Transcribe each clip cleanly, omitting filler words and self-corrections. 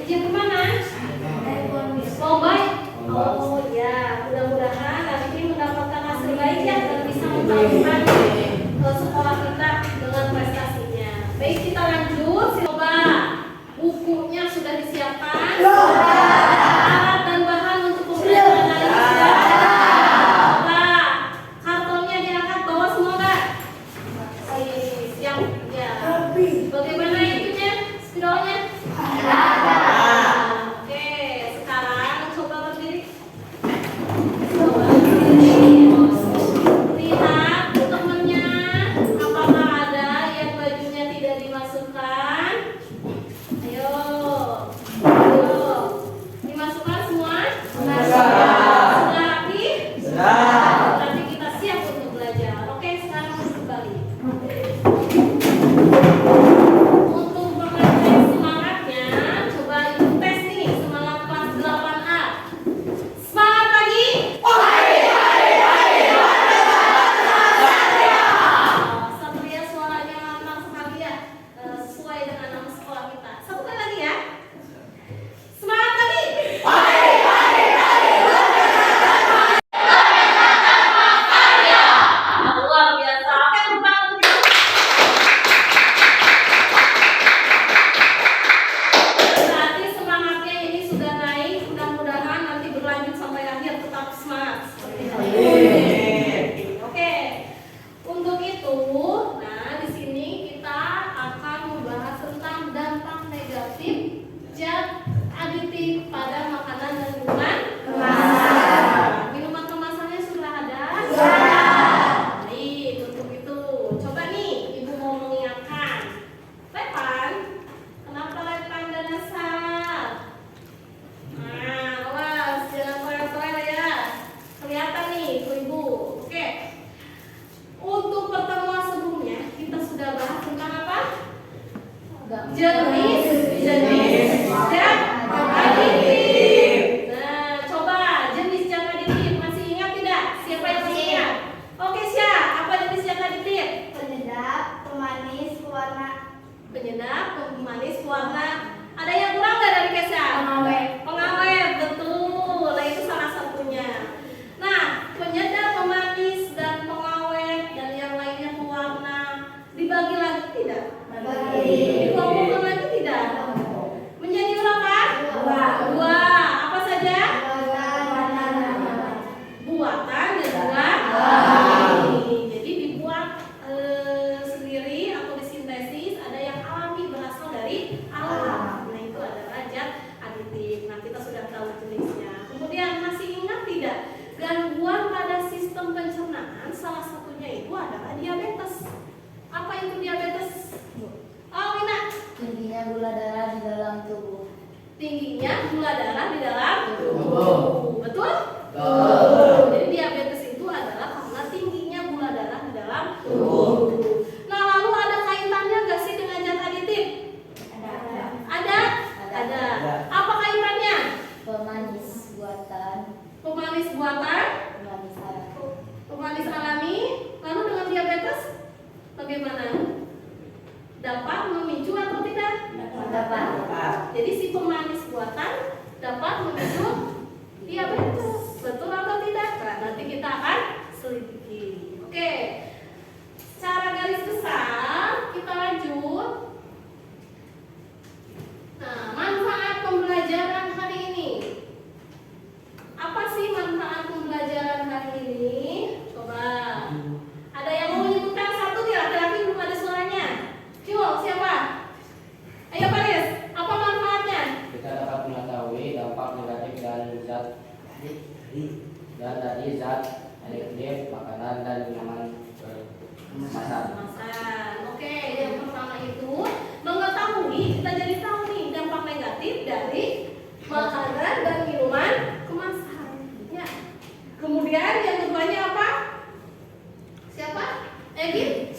Izin kemana? Mau baik? Oh ya, mudah-mudahan nanti mendapatkan hasil baik ya dan bisa membangun sekolah kita dengan prestasinya. Baik, kita lanjut. Coba bukunya sudah disiapkan? Alat dan bahan untuk pembelajaran hari ini sudah ada? Coba kartonnya diangkat bawah semua nggak? Siap ya. Bagaimana itunya? Spidolnya? Oke, sekarang coba berdiri. Coba berdiri. Lihat temennya, apakah ada yang bajunya tidak dimasukkan? Ayo, dimasukkan semua? Sudah rapi? Berarti kita siap untuk belajar. Oke, sekarang kembali. Untuk mengetes semangatnya, coba ibu tes nih semangat kelas 8A. Semangat pagi. Satria suaranya lantang sekali ya, sesuai dengan nama sekolah kita. Satu kali lagi ya. Semangat pagi. Luar biasa. Oke, tepuk tangan untuk ibu. Berarti semangatnya ini sudah naik. Mudah-mudahan nanti berlanjut sampai akhir tetap semangat. Seperti ini. Oke. Untuk itu, nah di sini kita akan membahas tentang dampak negatif zat aditif pada makanan dan minuman kemasan. Minuman kemasannya sudah ada? Baik, untuk itu coba nih ibu mau mengingatkan. Lepan, kenapa lepan dan asal? Nah, awas jangan toel-toel ya. Kelihatan nih ibu. Oke. Untuk pertemuan sebelumnya kita sudah bahas tentang apa? Jenis zat aditif. Nah, coba jenis zat aditif masih ingat tidak? Siapa yang masih ingat? Oke, Syah, apa jenis zat aditif? Penyedap, pemanis, pewarna. Penyedap, pemanis, pewarna. Ada yang kurang nggak dari Kesha? Pengawet, betul. Nah, itu salah satunya. Nah, penyedap, pemanis, dan pengawet dan yang lainnya pewarna dibagi lagi tidak? Dikelompokkan lagi tidak? Menjadi berapa? Dua. Apa saja? Buatan dan juga alami. Jadi dibuat sendiri atau disintesis. Ada yang alami berasal dari alam. Nah, itu adalah zat aditif. Nah, kita sudah tahu jenisnya. Kemudian masih ingat tidak? Gangguan pada sistem pencernaan salah satunya itu adalah diabetes. Apa itu diabetes? Oh, Wina. Tingginya gula darah di dalam tubuh. Tingginya gula darah di dalam Tubuh. Betul? Jadi diabetes itu adalah karena tingginya gula darah di dalam tubuh. Nah, lalu ada kaitannya nggak sih dengan zat aditif? Ada? Ada. Apa kaitannya? Pemanis buatan, Pemanis buatan, pemanis alami. pemanis alami. Lalu dengan diabetes bagaimana? Dapat memicu atau tidak? Dapat. Jadi si pemanis buatan dapat memicu diabetes. Betul atau tidak? Nah, nanti kita akan selidiki. Oke. Secara garis besar kita lanjut. Nah, manfaat pembelajaran hari ini. Apa sih manfaat pembelajaran hari ini? Coba. Ada yang mau menyebutkan satu tidak? Laki-laki belum ada suaranya. Coba siapa? Ayo Paris. Apa manfaatnya? Kita dapat mengetahui dampak negatif dari zat aditif makanan dan minuman kemasan. Kemasan. Oke, yang pertama itu mengetahui, kita jadi tahu nih dampak negatif dari makanan dan minuman kemasan. Ya. Kemudian yang keduanya apa? Siapa? Egi?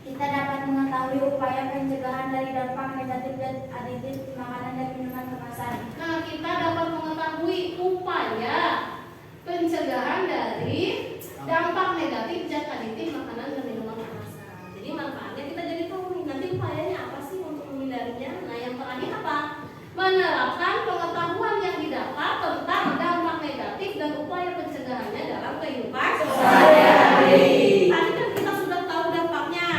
Kita dapat mengetahui upaya pencegahan dari dampak negatif dan aditif makanan dan minuman kemasan. Nah, kita dapat mengetahui upaya pencegahan dari dampak negatif zat aditif makanan dan minuman kemasan. Jadi manfaat menerapkan pengetahuan yang didapat tentang dampak negatif dan upaya pencegahannya dalam kehidupan sehari-hari. Tadi kan kita sudah tahu dampaknya,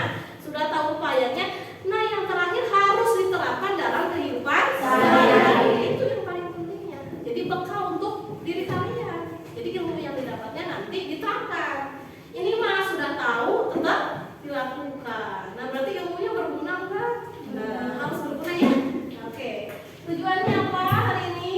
sudah tahu upayanya. Nah, yang terakhir harus diterapkan dalam kehidupan sehari-hari. Itu yang paling pentingnya. Jadi bekal untuk diri kalian. Jadi ilmu yang didapatnya nanti diterapkan. Ini mah sudah tahu, tetap dilakukan. Nah, berarti ilmunya berguna enggak? Nah, harus berguna ya. Oke. Tujuannya apa hari ini?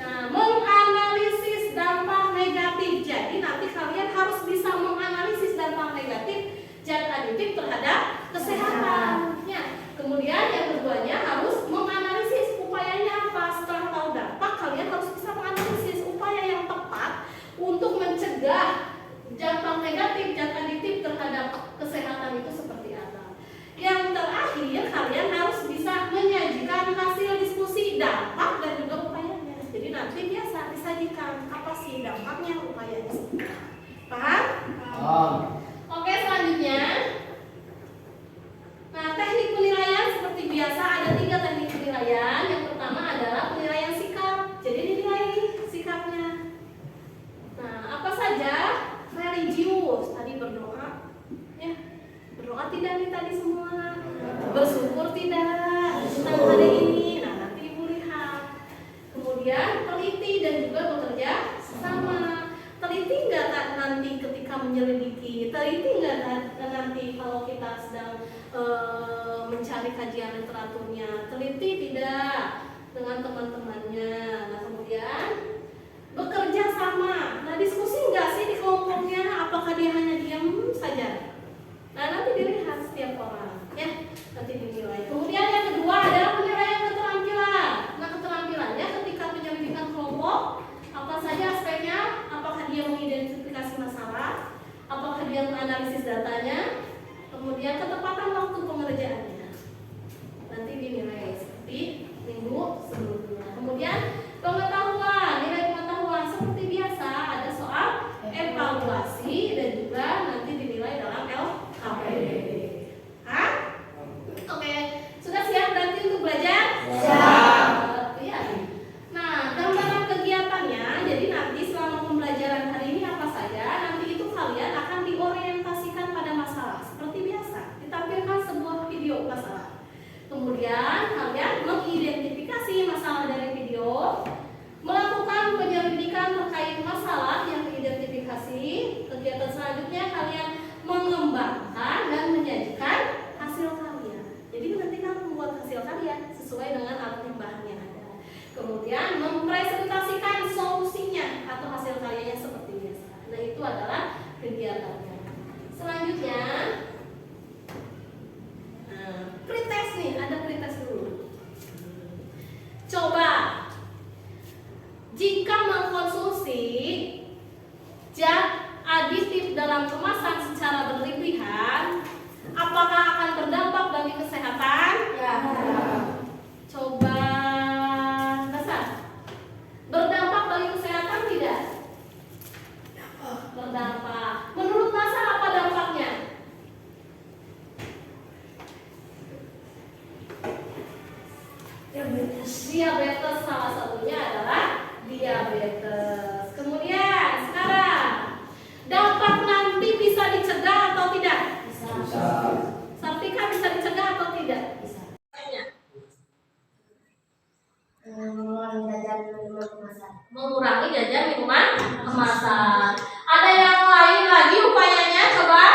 Nah, menganalisis dampak negatif. Jadi nanti kalian harus bisa menganalisis dampak negatif zat aditif terhadap kesehatannya. Kemudian yang keduanya harus menganalisis upayanya apa. Setelah tahu dampak, kalian harus bisa menganalisis upaya yang tepat untuk mencegah dampak negatif zat aditif terhadap kesehatan itu seperti apa. Yang terakhir, kalian harus bisa menyajikan hasil diskusi dampak dan juga upayanya. Jadi nanti biasa disajikan apa sih dampaknya, upayanya. Paham? Oke, selanjutnya. Nah, teknik penilaian seperti biasa ada 3 teknik penilaian. Yang pertama adalah penilaian sikap. Jadi dinilai sikapnya. Nah, apa saja? Religius, tadi berdoa. Ya, berdoa tidak nih tadi semua? Bersyukur tidak tentang hari ini? Nah, nanti ibu lihat. Kemudian teliti dan juga bekerja sama. Teliti nggak nanti ketika menyelidiki? Teliti nggak nanti kalau kita sedang mencari kajian literaturnya? Teliti tidak dengan teman-temannya. Nah, kemudian bekerja sama. Nah, diskusi nggak sih di kelompoknya? Apakah dia hanya diam saja? Nah, nanti dilihat setiap orang, ya, nanti dinilai. Kemudian yang kedua adalah penilaian keterampilan. Nah, keterampilannya ketika penyelidikan kelompok, apa saja aspeknya? Apakah dia mengidentifikasi masalah? Apakah dia menganalisis datanya? Kemudian ketepatan waktu pengerjaannya. Nanti dinilai seperti minggu sebelumnya. Kemudian pengetahuan, nilai pengetahuan seperti biasa ada soal evaluasi dan juga nanti dinilai dalam LKPD. Hah? Oke, sudah siap berarti untuk belajar? Siap. Iya. Nah, gambaran kegiatannya, jadi nanti selama pembelajaran hari ini apa saja, nanti itu kalian akan diorientasikan pada masalah seperti biasa. Ditampilkan sebuah video masalah. Kemudian kalian mengidentifikasi masalah dari video, melakukan penyelidikan terkait masalah yang diidentifikasi. Kegiatan selanjutnya kalian mengembangkan dan menyajikan hasil karya. Jadi nanti kalian membuat hasil karya sesuai dengan alat yang bahan yang ada. Kemudian mempresentasikan solusinya atau hasil karyanya seperti biasa. Nah, itu adalah kegiatannya. Selanjutnya, pretest nih, ada pretest dulu. Coba jika mengkonsumsi zat aditif dalam kemasan secara berlebihan, apakah akan berdampak bagi kesehatan? Ya. Coba Hasan, berdampak bagi kesehatan tidak? Berdampak. Menurut Hasan apa dampaknya? Diabetes salah satunya adalah diabetes. Kemudian sekarang dampak nanti bisa dicegah atau tidak? Bisa. Sartika bisa dicegah atau tidak? Bisa. Tanya. Mengurangi jajan minuman kemasan. Mengurangi jajan minuman kemasan. Ada yang lain lagi upayanya? Coba.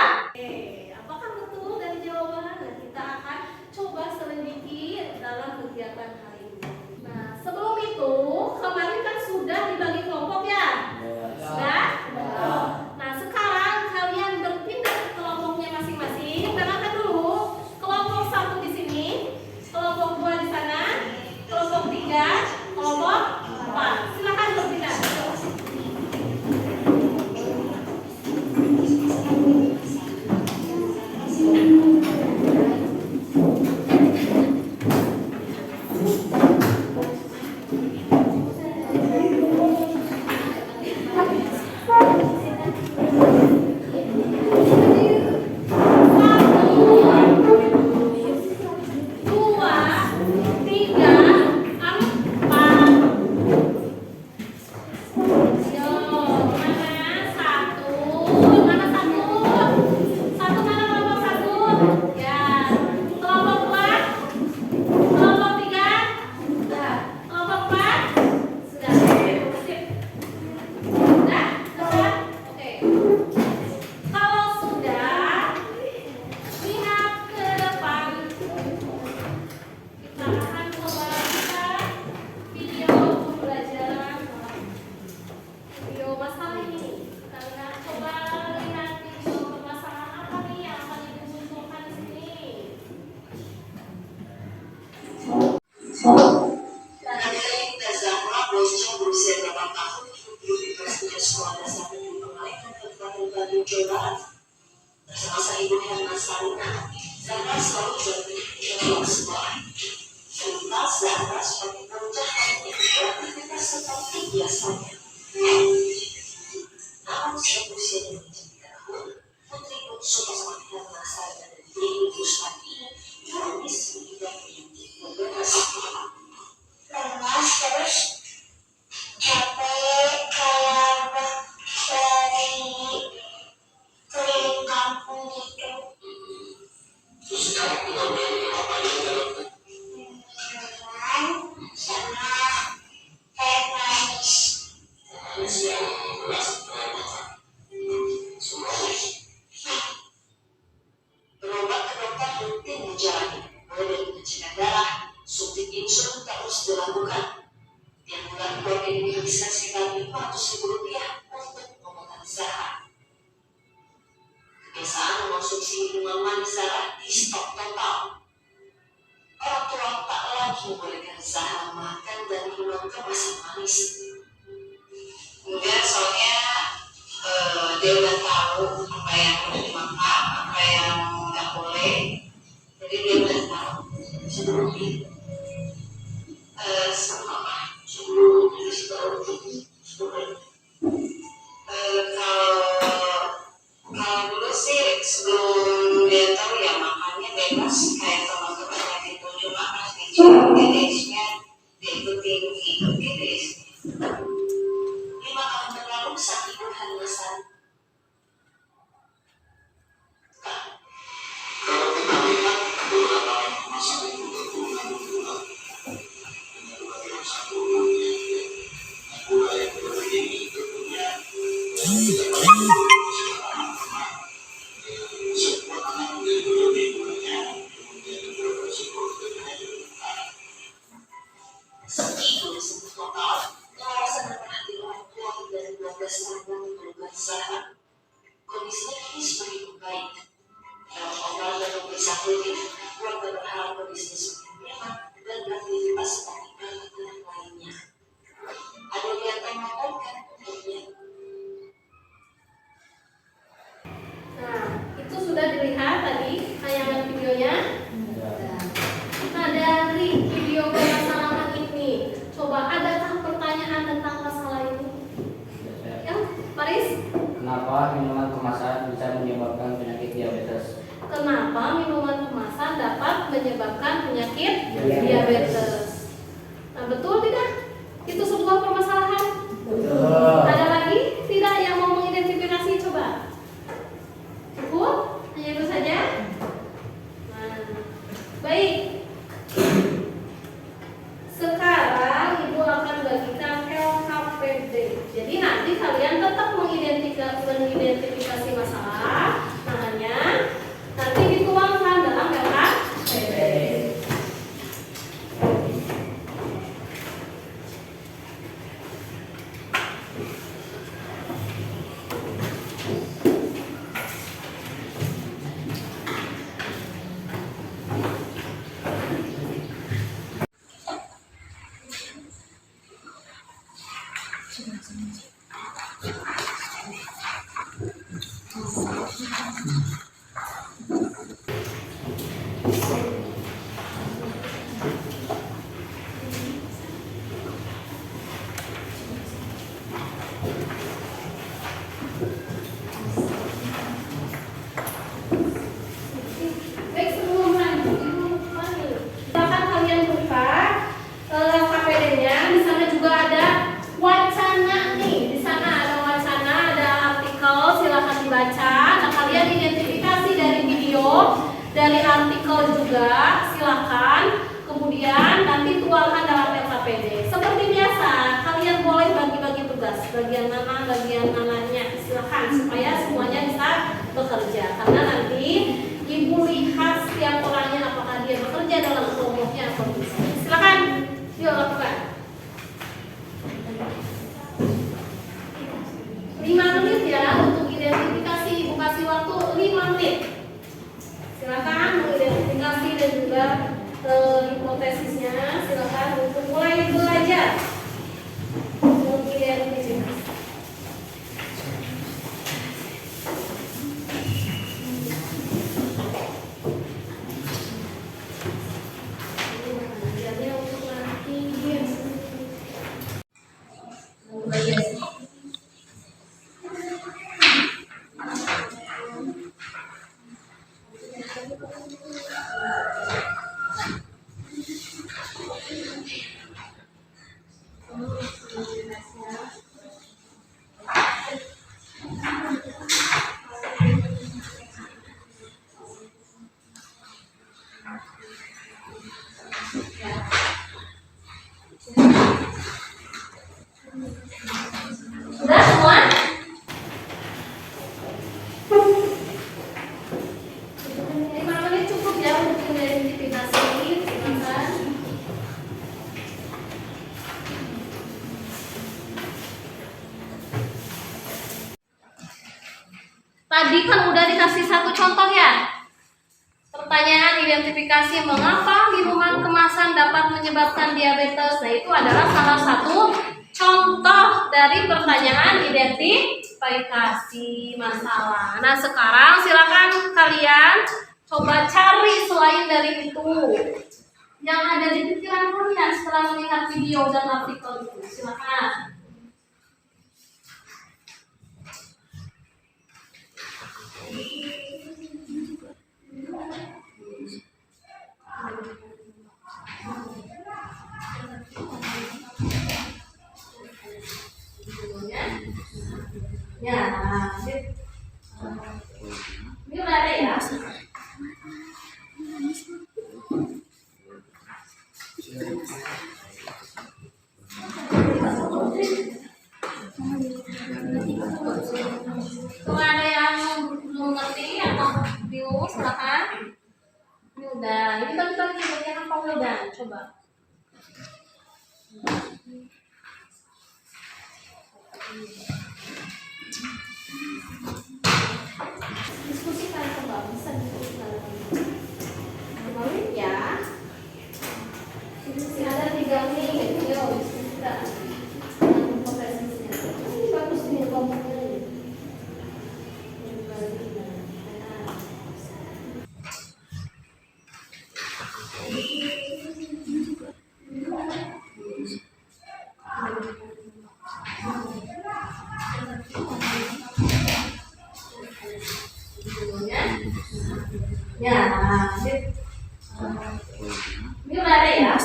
Apakah betul dari jawaban? Nah, kita akan coba selidiki dalam kegiatan hari ini. Nah, sebelum itu kemarin kan sudah dibagi kelompok ya? Sudah? Nah, sekarang kalian berpindah ke kelompoknya masing-masing. Berangkat dulu. Kelompok 1 di sini, kelompok 2 di sana, kelompok 3, kelompok 4. Silakan berpindah. Margarita Zahra bocah berusia 8 tahun duduk di kelas 7 sekolah dasar negeri Pengalengan Kabupaten Bandung, Jawa Barat. Bersama ibu Herna Sarina, Zahra selalu berpikir sekolah. Sementara Zahra sebagai bocah hanya beraktivitas seperti biasanya. Namun sejak usianya menjadi tahun, putri bungsu pasangan Herna Sarina dan Dewi Rusmadi ini difonis mengidap penyakit diabetes. Lemas terus capek kayak dari keliling kampung gitu. Terus sekarang kita boleh apa aja dalam Minuman sama teh manis. manis yang beras makan semua berobat ke dokter rutin dijalani, mulai dari pengecekan darah, suntik insulin terus dilakukan. Tiap bulan keluarga ini menghabiskan sekitar Rp500.000 untuk pengobatan Zahra. Kebiasaan mengonsumsi minuman manis Zahra di stop total. Orang tua tak lagi membolehkan Zahra makan dan minum kemasan manis. Kemudian soalnya dia udah tahu apa yang boleh dimakan, apa yang nggak boleh, jadi dia udah tahu sebelum itu sebelum dikasih tahu kalau dulu sih sebelum dia tahu ya makannya bebas kayak teman-temannya gitu, cuma pas dicek GDS-nya dia itu tinggi GDS-nya. 5 tahun berlalu saat ibu Herna Sarina. Kalau kita lihat beberapa masalah itu berguna-guna dengan berbagai satu gula yang berbeda tentunya kita paling sebuah anak menjadi lebih gulanya, kemudian beberapa psikologinya juga segitu disebut total pengawasan dan perhatian orang tua dari 12 tahun berubah Zahra. Kondisinya kini semakin membaik. Dalam total dan pemeriksaan rutin, keluarga berharap kondisinya semakin nyaman dan beraktivitas seperti anak-anak lainnya. Ada yang melakukan untuknya. Nah, itu sudah dilihat tadi tayangan videonya. Nah, dari video permasalahan ini, coba adakah pertanyaan tentang masalah ini? Ya, Paris? Kenapa minuman kemasan bisa menyebabkan penyakit diabetes? Kenapa minuman kemasan dapat menyebabkan penyakit diabetes? Nah, betul tidak? Itu sebuah permasalahan. Ada lagi tidak yang mau mengidentifikasi? Coba. Cukup? Hanya itu saja? Nah, baik. Sekarang Ibu akan bagikan LKPD. Jadi nanti kalian tetap mengidentifikasi masalah. Nah, hanya nanti dituangkan dalam LKPD. Tadi kan udah dikasih satu contoh ya. Pertanyaan identifikasi mengapa minuman kemasan dapat menyebabkan diabetes. Nah, itu adalah salah satu contoh dari pertanyaan identifikasi masalah. Nah, sekarang silakan kalian coba cari selain dari itu yang ada di pikiran kalian setelah melihat video dan artikel itu. Silakan. Ya, ini udah ada ya. Kalau ada yang belum ngerti atau bingung, silakan. Ini udah, ini bagi-bagi bagian apa udah? Coba. Diskusikan kembali, bisa diskusikan. Kembali ya. Diskusi ada 3 menit, yuk diskusikan. Ini bagus nih komputernya. Ya, ini udah ada ya.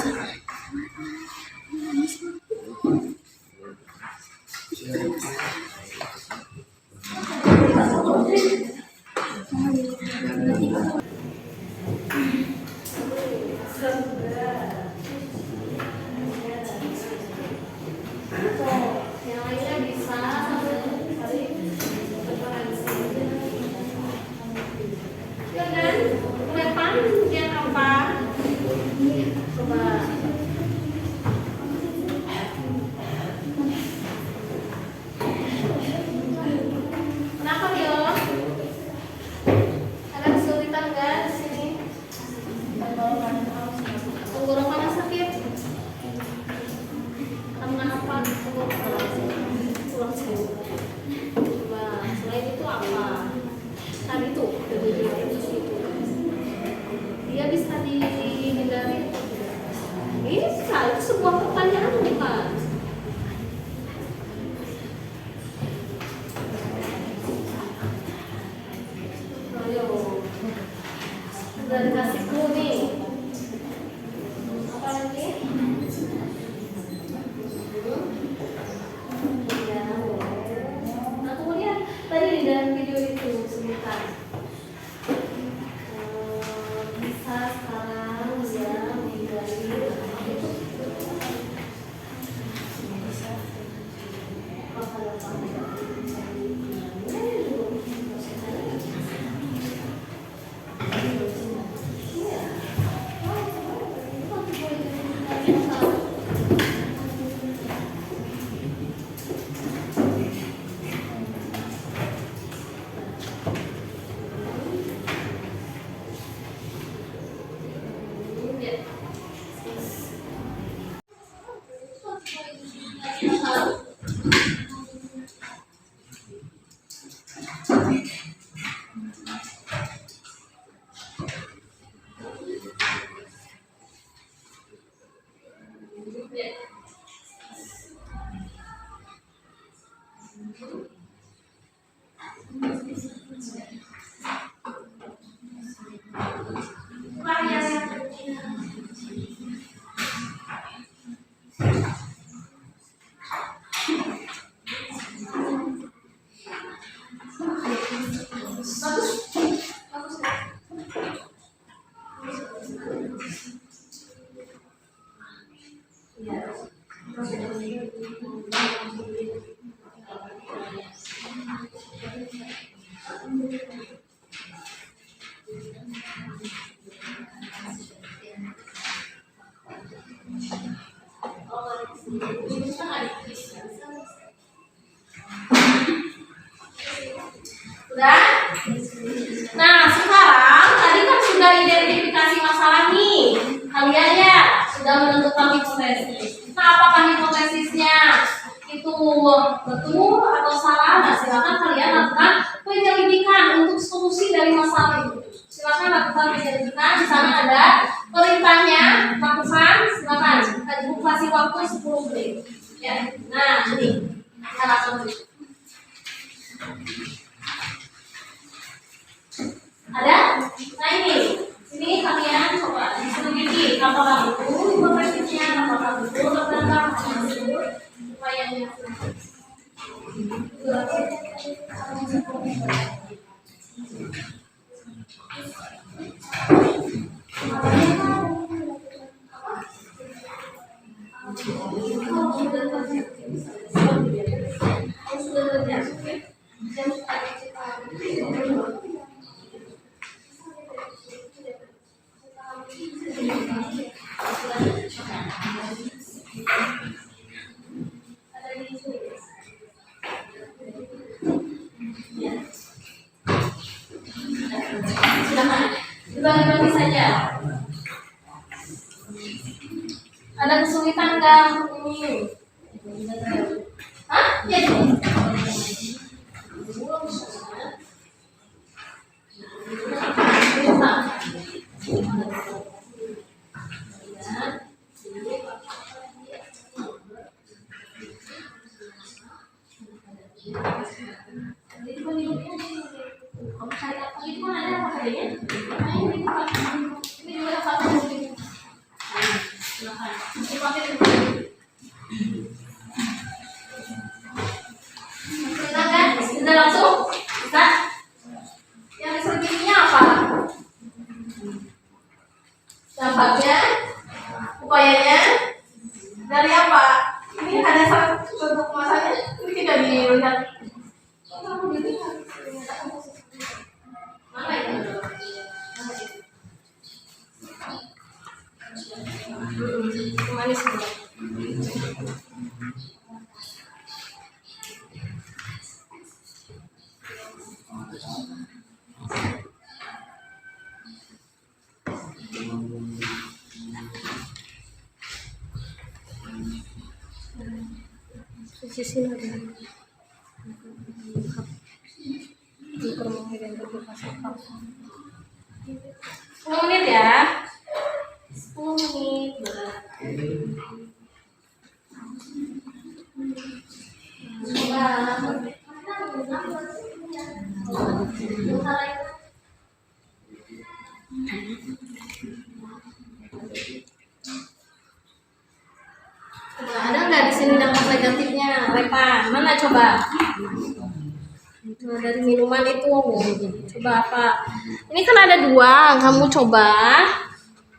Yang lainnya bisa ya kan? Depan yang apa? Coba. Kenapa Rio? Ada kesulitan nggak di sini? Tenggorokannya sakit? Karena apa? Tulang sini. Coba. Selain itu apa? Tadi tuh dia bisa dihindari. Bisa, itu sebuah pertanyaan bukan? Ayo, udah dikasih clue nih. Apa lagi? Ya, nah kemudian tadi di dalam video itu sebentar. Bisa sekarang ya menghindari Udah? Nah, sekarang tadi kan sudah identifikasi masalah nih. Kalian ya sudah menentukan hipotesis. Nah, apakah hipotesisnya itu betul atau salah? Nah, silakan kalian lakukan penyelidikan untuk solusi dari masalah itu. Silakan lakukan penyelidikan. Di sana ada perintahnya, lakukan. Silakan. Ibu kasih waktu 10 menit. Ya. Nah, ini kita lakukan dulu. Ada? Nah ini, sini kalian coba diselidiki apakah betul hipotesisnya, apakah betul tentang upayanya. Dibagi-bagi saja. Ada kesulitan nggak ini? Hah? Ya. Kamu cari apa itu ada apa kayaknya? Ini juga satu mungkin. Silakan. Dipakai dulu. Silakan. Sudah langsung? Bisa? Yang diselidiknya apa? Dampaknya? Upayanya? Dari apa? Ini ada satu contoh kemasannya. Ini tidak dilihat. Mana itu? Manis juga. Sisi lagi. Sepuluh menit ya. 10 menit. Coba ada nggak di sini dampak negatifnya? Repa, mana coba? Nah, dari minuman itu, coba apa? Ini kan ada 2, kamu coba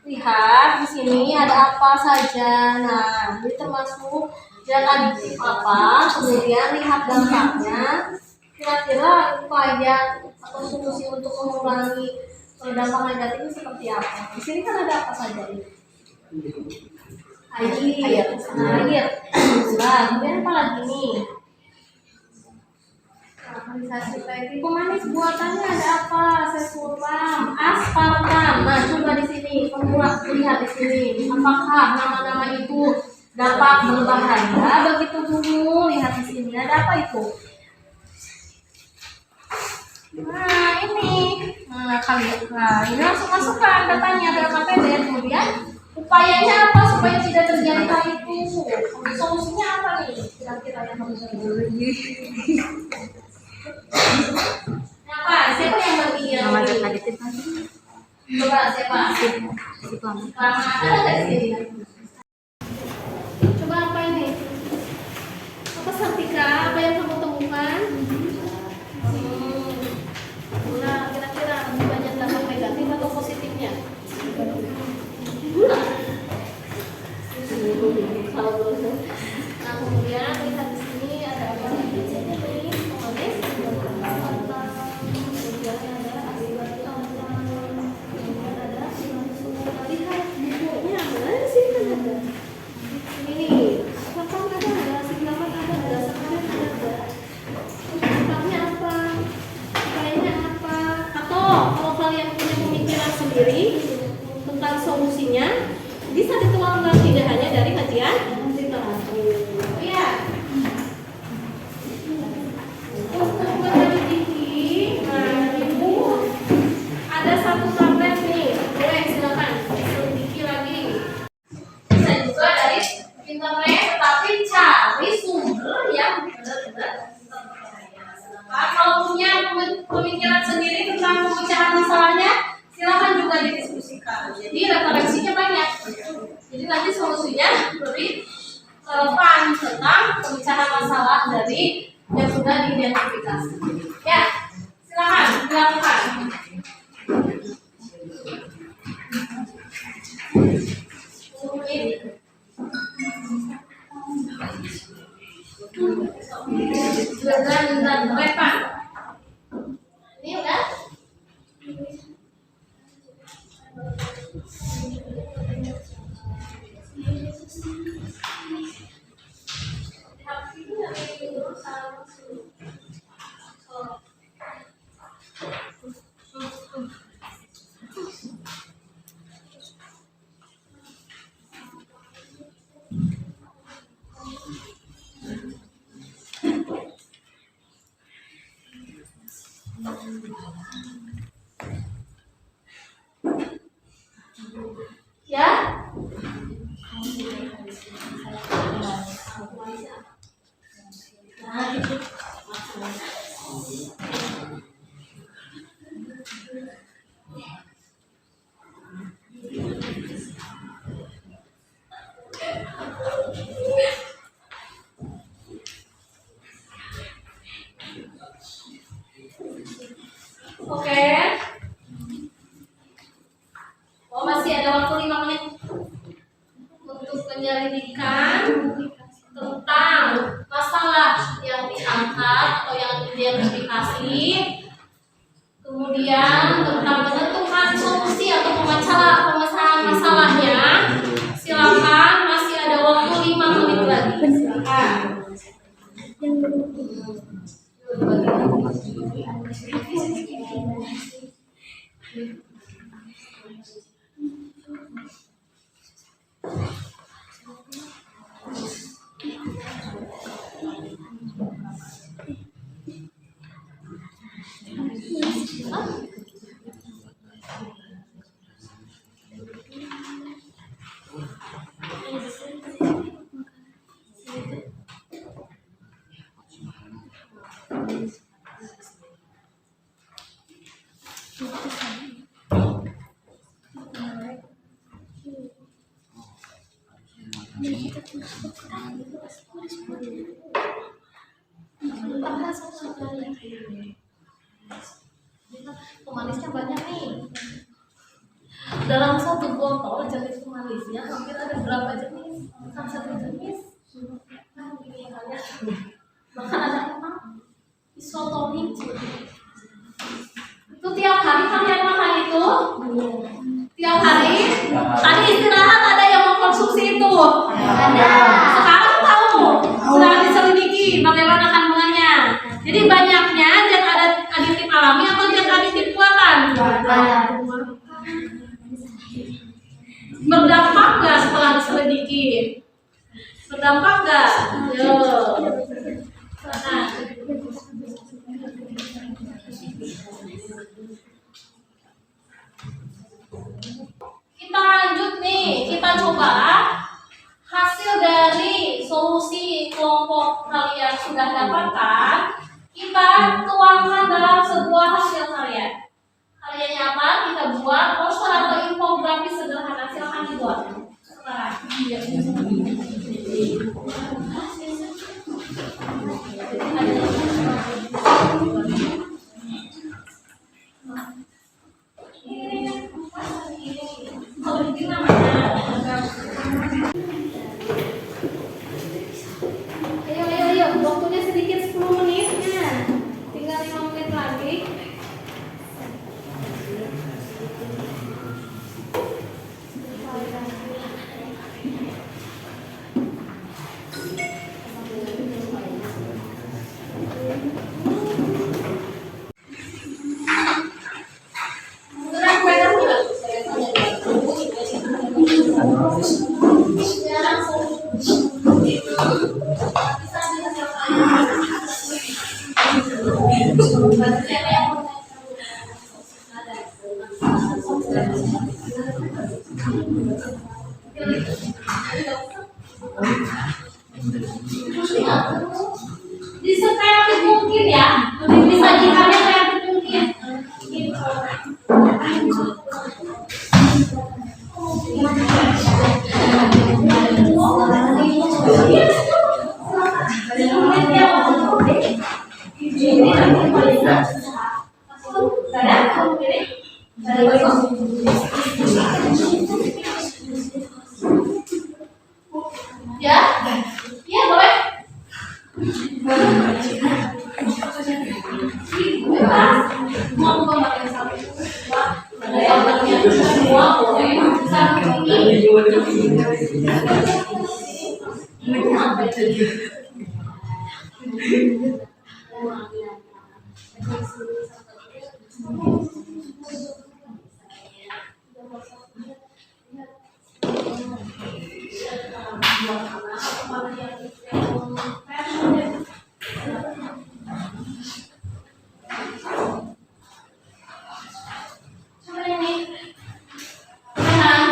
lihat di sini ada apa saja. Nah, ini termasuk zat adiktif apa? Kemudian lihat dampaknya. Kira-kira upaya atau solusi untuk mengurangi dampak negatifnya seperti apa? Di sini kan ada apa saja ini? Air. Nah, kemudian apa lagi nih? Organisasi PET. Pemanis buatannya ada apa? Sesulfam, aspartam. Nah, coba di sini, kamu lihat di sini. Apakah nama-nama itu dapat berbahaya bagi tubuhmu? Lihat di sini, ada apa itu? Nah, ini. Nah, ini langsung masukkan datanya dalam APD. Kemudian upayanya apa supaya tidak terjadi hal itu? Solusinya apa nih? Kira-kira yang kamu lagi. Apa? Siapa yang berpikir? Coba siapa? Ada nggak di sini? Coba apa ini? Apa Sartika? Apa yang kamu temukan? Nah, kira-kira banyak dampak negatif atau positifnya? Gula. Nah, kemudian lihat di sini ada apa lagi? Upayanya apa? solusinya lebih relevan tentang pemecahan masalah dari yang sudah diidentifikasi. Ya, silakan dilakukan. Dan Reva. Ini udah? Ya. Nah, itu. Oke. Oh, masih ada waktu 5 menit untuk penyelidikan tentang masalah yang diangkat atau yang diidentifikasi, kemudian tentang penentukan solusi atau pemecahan masalahnya. Silakan, masih ada waktu 5 menit lagi. Silakan. Pemanisnya banyak nih. Dalam satu botol jenis pemanisnya hampir ada berapa jenis? Bukan satu jenis. Bahkan ada apa? Isotonik. Itu tiap hari kalian makan itu? Tiap hari? Tadi istirahat ada yang mengkonsumsi itu? Ada. Sekarang tahu? Sudah diselidiki bagaimana kandungannya. Jadi banyaknya zat aditif alami atau zat aditif buatan? Berdampak nggak setelah diselidiki? Berdampak nggak? Yo. Nah. Kita lanjut nih, kita coba hasil dari solusi kelompok kalian sudah dapatkan, kita tuangkan dalam sebuah hasil karya. Karyanya apa? Kita buat poster atau infografis sederhana. Silahkan dibuat. Sekarang. Ayo, waktunya sedikit 10 menit. Tinggal 5 menit lagi. Disekreatif mungkin ya, lebih disajikannya kreatif mungkin. Gitu. Ya? Iya, boleh. Bebas. Mau pakai satu. Ada gambarnya semua boleh. Satu ini. Coba ini. Tahan.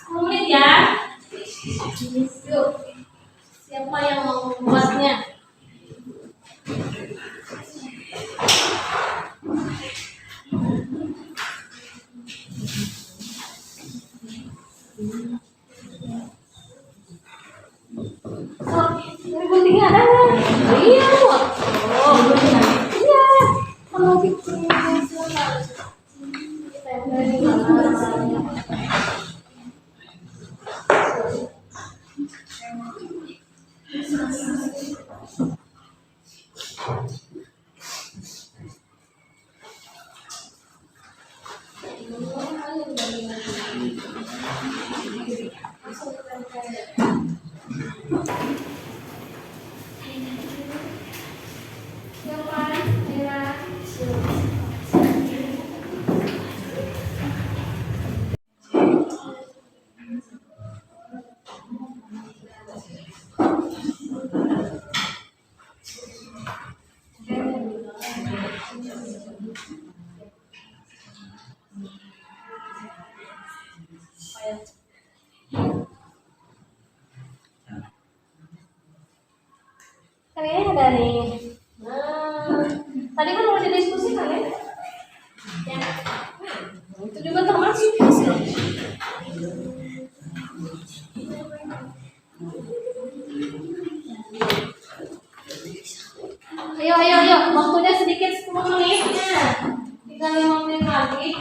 10 menit ya. Yuk. Siapa yang mau membuatnya? Dari guntingnya ada nggak? Iya, buat. Oh, iya. Kalau bikin kita yang dari mana? Kalian ada nih. Nah, tadi kan udah didiskusikan ya? Ya. Itu juga termasuk. Ayo. Waktunya sedikit 10 menit. Ya. Tinggal 5 menit lagi.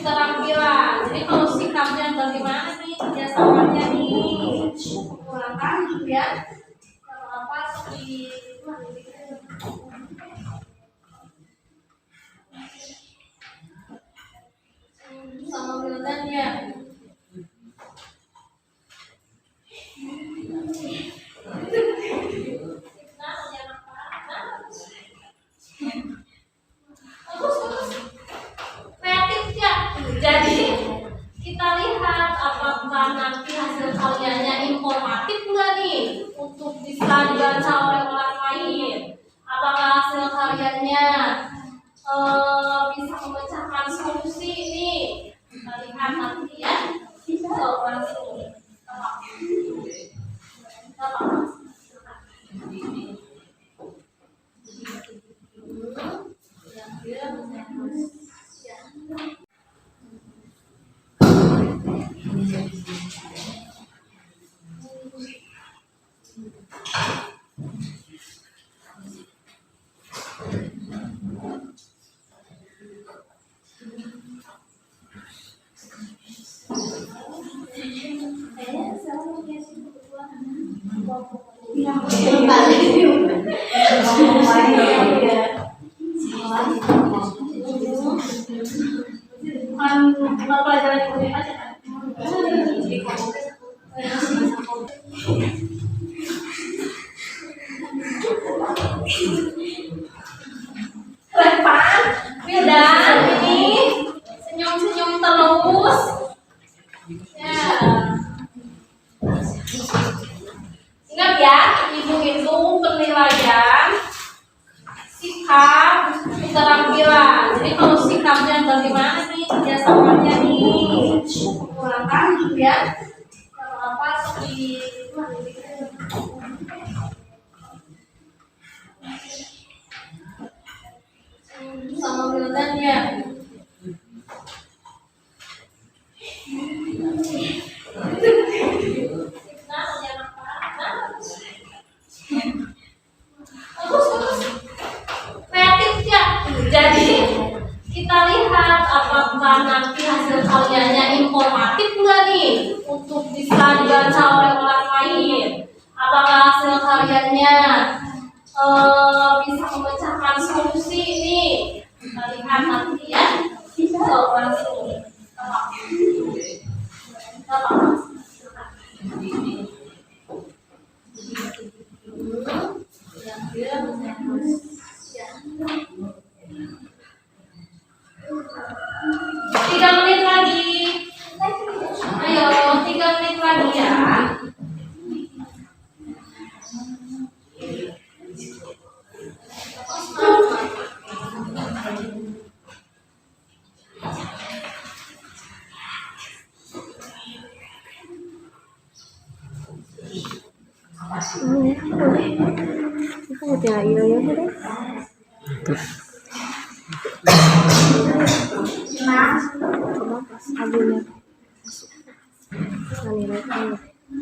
keterampilan. Jadi kalau sikapnya bagaimana nih, kerjasamanya nih. ulangkan gitu ya. Apa seperti sama bulannya. Kreatif ya. Jadi kita lihat apakah nanti hasil karyanya informatif nggak nih untuk bisa dibaca oleh orang lain. Apakah hasil karyanya bisa memecahkan solusi nih. Kita lihat nanti ya. So, langsung. Repan, Wildan, ini senyum-senyum terus. Ya. Ingat ya, ibu itu penilaian sikap keterampilan. Jadi kalau sikapnya bagaimana nih, kerjasamanya nih, ulangkan gitu ya. Apa seperti sama bulannya. Kreatif ya. Jadi kita lihat apakah nanti hasil karyanya informatif nggak nih untuk bisa dibaca oleh orang lain. Apakah hasil karyanya bisa memecahkan solusi nih. Kita lihat nanti ya. So, langsung. Tiga menit lagi. Ayo, 3 menit lagi ya.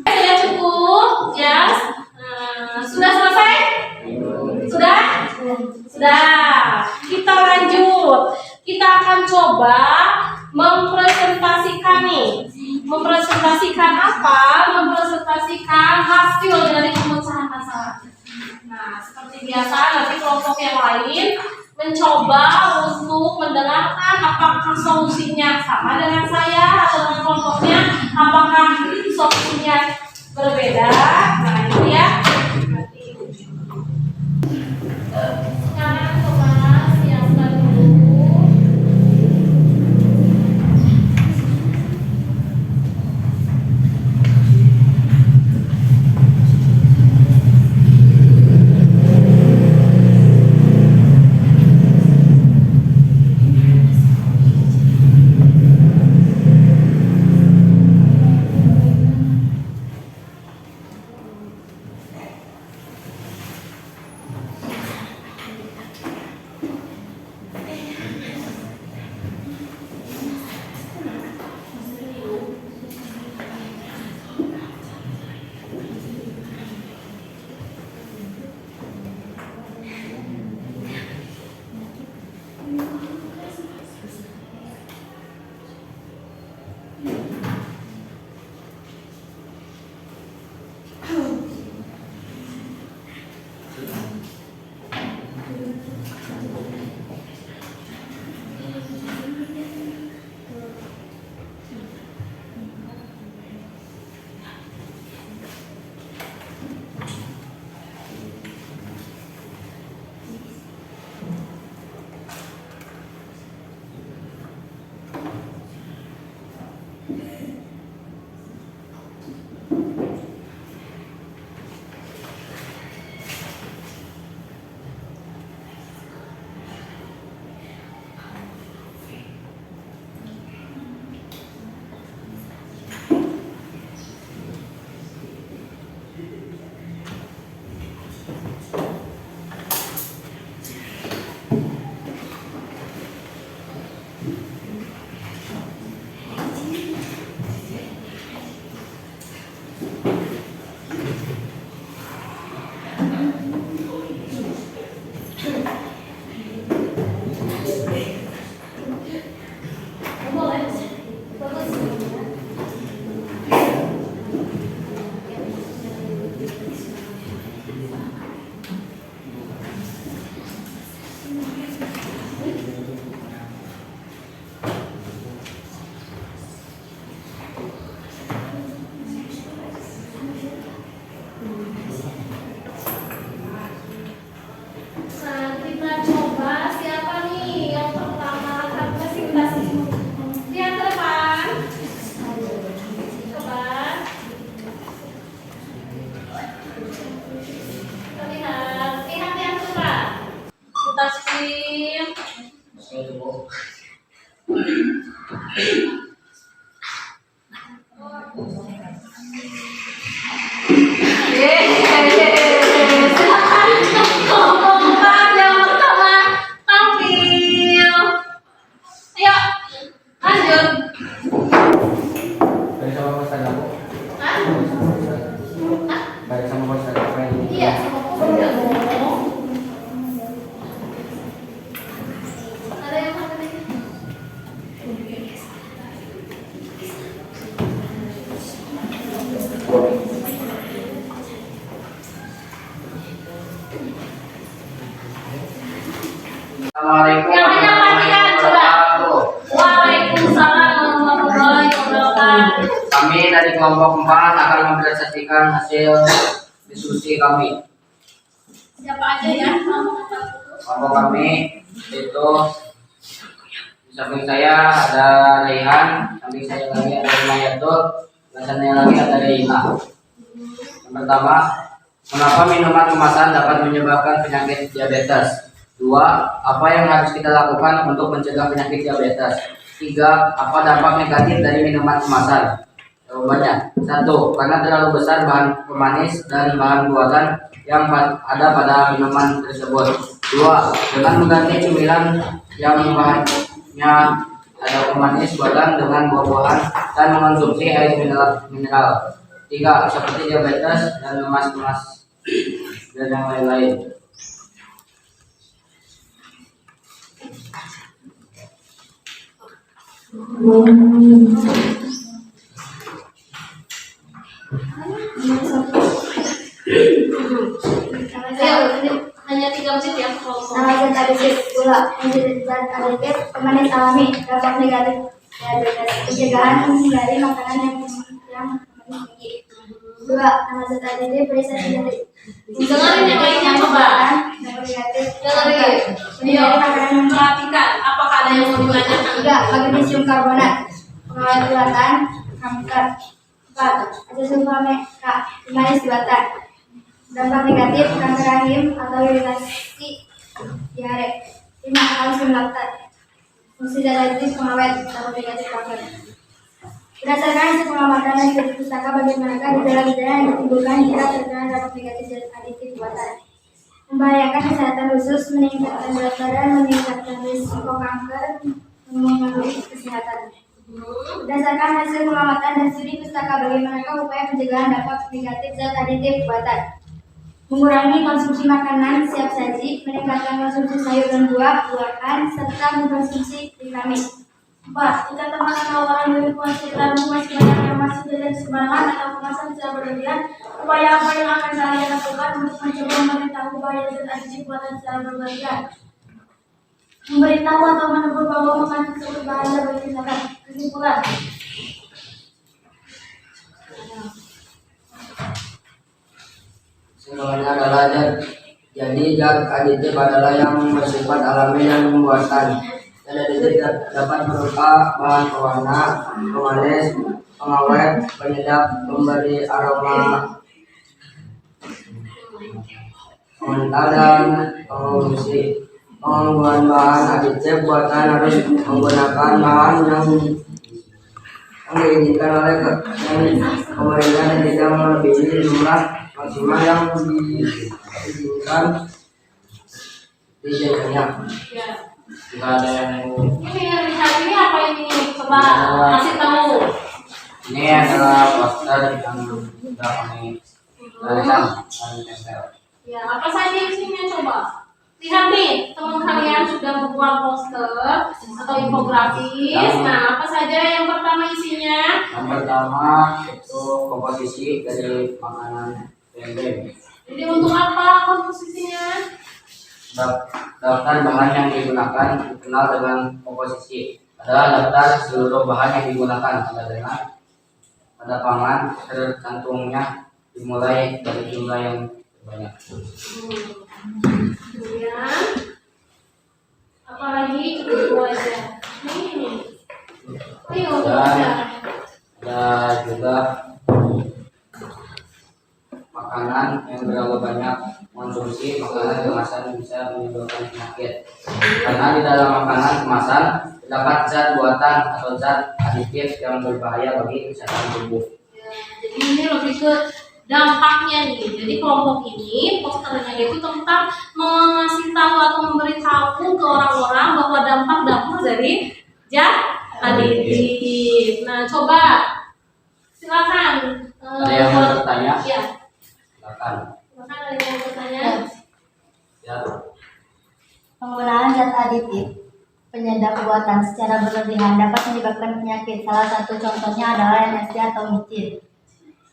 Sudah cukup, Jas? Sudah selesai? Sudah? Sudah. Kita lanjut. Kita akan coba mempresentasikan nih. Mempresentasikan apa? Mempresentasikan hasil dari pemecahan masalah. Nah, seperti biasa nanti kelompok yang lain mencoba untuk mendengarkan apakah solusinya sama dengan saya atau dengan kelompoknya, apakah solusinya berbeda. Nah, itu ya. Sekarang coba siapkan dulu. Lihat yang suka. Kita skip. Saya tuh. Kompak yang pertama tampil. Ayo, lanjut. Dari sama Mas Tanda, Bu. Hah? Dari sama Mas Tanda, apa yang ini? Iya, sama kompak ya. Ada yang makan lagi? Assalamualaikum Yang hanya matikan coba. Waalaikumsalam warahmatullahi wabarakatuh. Kami dari kelompok 4 akan mempresentasikan hasil diskusi kami. Siapa aja ya? Kelompok kami itu di samping saya ada Rehan, samping saya lagi ada Mayatul, dan sana lagi ada Reina. Yang pertama, mengapa minuman kemasan dapat menyebabkan penyakit diabetes? 2. Apa yang harus kita lakukan untuk mencegah penyakit diabetes? 3. Apa dampak negatif dari minuman kemasan? Jawabannya, 1. Karena terlalu besar bahan pemanis dan bahan buatan yang ada pada minuman tersebut. 2. Dengan mengganti cemilan yang bahannya ada pemanis buatan dengan buah-buahan dan mengonsumsi air mineral. 3. Seperti diabetes dan lemas dan yang lain-lain. Ayo, hanya 3 menit ya. Nama zat aditif gula, zat aditif pemanis alami, dampak negatif diabetes, pencegahan menghindari makanan yang memanis tinggi. 2. Nama zat aditif berisi sintetik. Dengerin yang lainnya coba. Dampak negatif. Dengerin. Menghindari makanan yang Perhatikan. Apakah ada yang mau ditanyakan? 3. Magnesium karbonat, pengawet buatan, kanker. 4. Asam sulfame K, pemanis buatan. Dampak negatif kanker rahim atau iritasi diare. 5. Kalsium laktat, fungsi zat aditif pengawet, dampak negatif kanker. Berdasarkan hasil pengamatan dan studi pustaka, bagaimanakah gejala-gejala yang ditimbulkan jika terkena dampak negatif zat aditif buatan? Membahayakan kesehatan khusus, meningkatkan berat badan, meningkatkan risiko kanker, mempengaruhi kesehatan. Berdasarkan hasil pengamatan dan studi pustaka, bagaimanakah upaya pencegahan dampak negatif zat aditif buatan? Mengurangi konsumsi makanan siap saji, meningkatkan konsumsi sayur dan buah-buahan, serta mengkonsumsi vitamin. 4. Jika teman atau orang di lingkungan sekitarmu masih banyak yang masih jajan sembarangan atau kemasan secara berlebihan, upaya apa yang akan kalian lakukan untuk mencoba memberitahu bahaya zat aditif buatan secara berlebihan? Memberitahu atau menegur bahwa makanan tersebut bahaya bagi kesehatan. Kesimpulan. Semuanya adalah jadi zat aditif adalah yang bersifat alami dan membuatkan. Zat aditif dapat berupa bahan pewarna, pemanis, pengawet, penyedap, pemberi aroma, pengental dan pengungsi. Penggunaan bahan aditif buatan harus menggunakan bahan yang diizinkan oleh pemerintah dan tidak melebihi jumlah maksimal yang diizinkan di jajannya. Ya. Jika ada yang Ini yang lihat ini apa ini? Coba kasih tahu. ini adalah poster yang sudah kami rancang dan tempel. Ya, apa saja isinya coba? Lihat nih, teman kalian sudah membuat poster atau infografis. Nah, apa saja yang pertama isinya? Yang pertama itu komposisi dari makanan tempe. Jadi untuk apa komposisinya? Daftar bahan yang digunakan dikenal dengan komposisi. Adalah daftar seluruh bahan yang digunakan pada pangan tercantungnya dimulai dari jumlah yang banyak. Kemudian apalagi itu aja. Nih. Ayo Dan baca. ada juga makanan yang terlalu banyak konsumsi makanan kemasan bisa menyebabkan penyakit. Karena di dalam makanan kemasan terdapat zat buatan atau zat aditif yang berbahaya bagi kesehatan tubuh. Ya, jadi ini lebih ke dampaknya nih. Jadi kelompok ini posternya itu tentang mengasih tahu atau memberitahu ke orang-orang bahwa dampak-dampak dari zat aditif. Nah, coba silakan. Ada yang mau bertanya? Ya, Silakan. silakan ada yang mau bertanya. Ya. Penggunaan zat aditif penyedap buatan secara berlebihan dapat menyebabkan penyakit. Salah satu contohnya adalah MSG atau micin.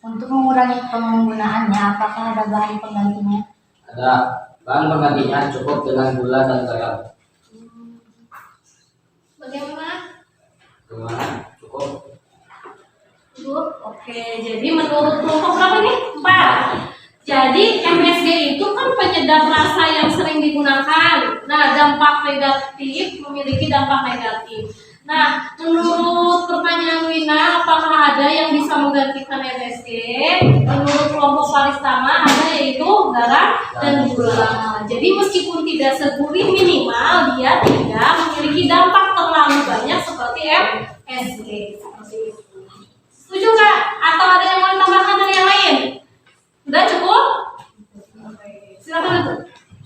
Untuk mengurangi penggunaannya, apakah ada bahan penggantinya? Ada bahan penggantinya cukup dengan gula dan garam. Bagaimana? Gimana? Cukup. Bu, oke. Jadi menurut kelompok berapa nih? 4. Jadi MSG itu kan penyedap rasa yang sering digunakan. Nah, dampak negatif memiliki dampak negatif. Nah, menurut pertanyaan Wina, apakah ada yang bisa menggantikan MSG? Menurut kelompok Palistama ada, yaitu garam dan gula. Jadi meskipun tidak segurih, minimal dia tidak memiliki dampak terlalu banyak seperti MSG. Seperti itu. Setuju nggak? Atau ada yang mau tambahkan dari yang lain? Sudah cukup? Silakan itu.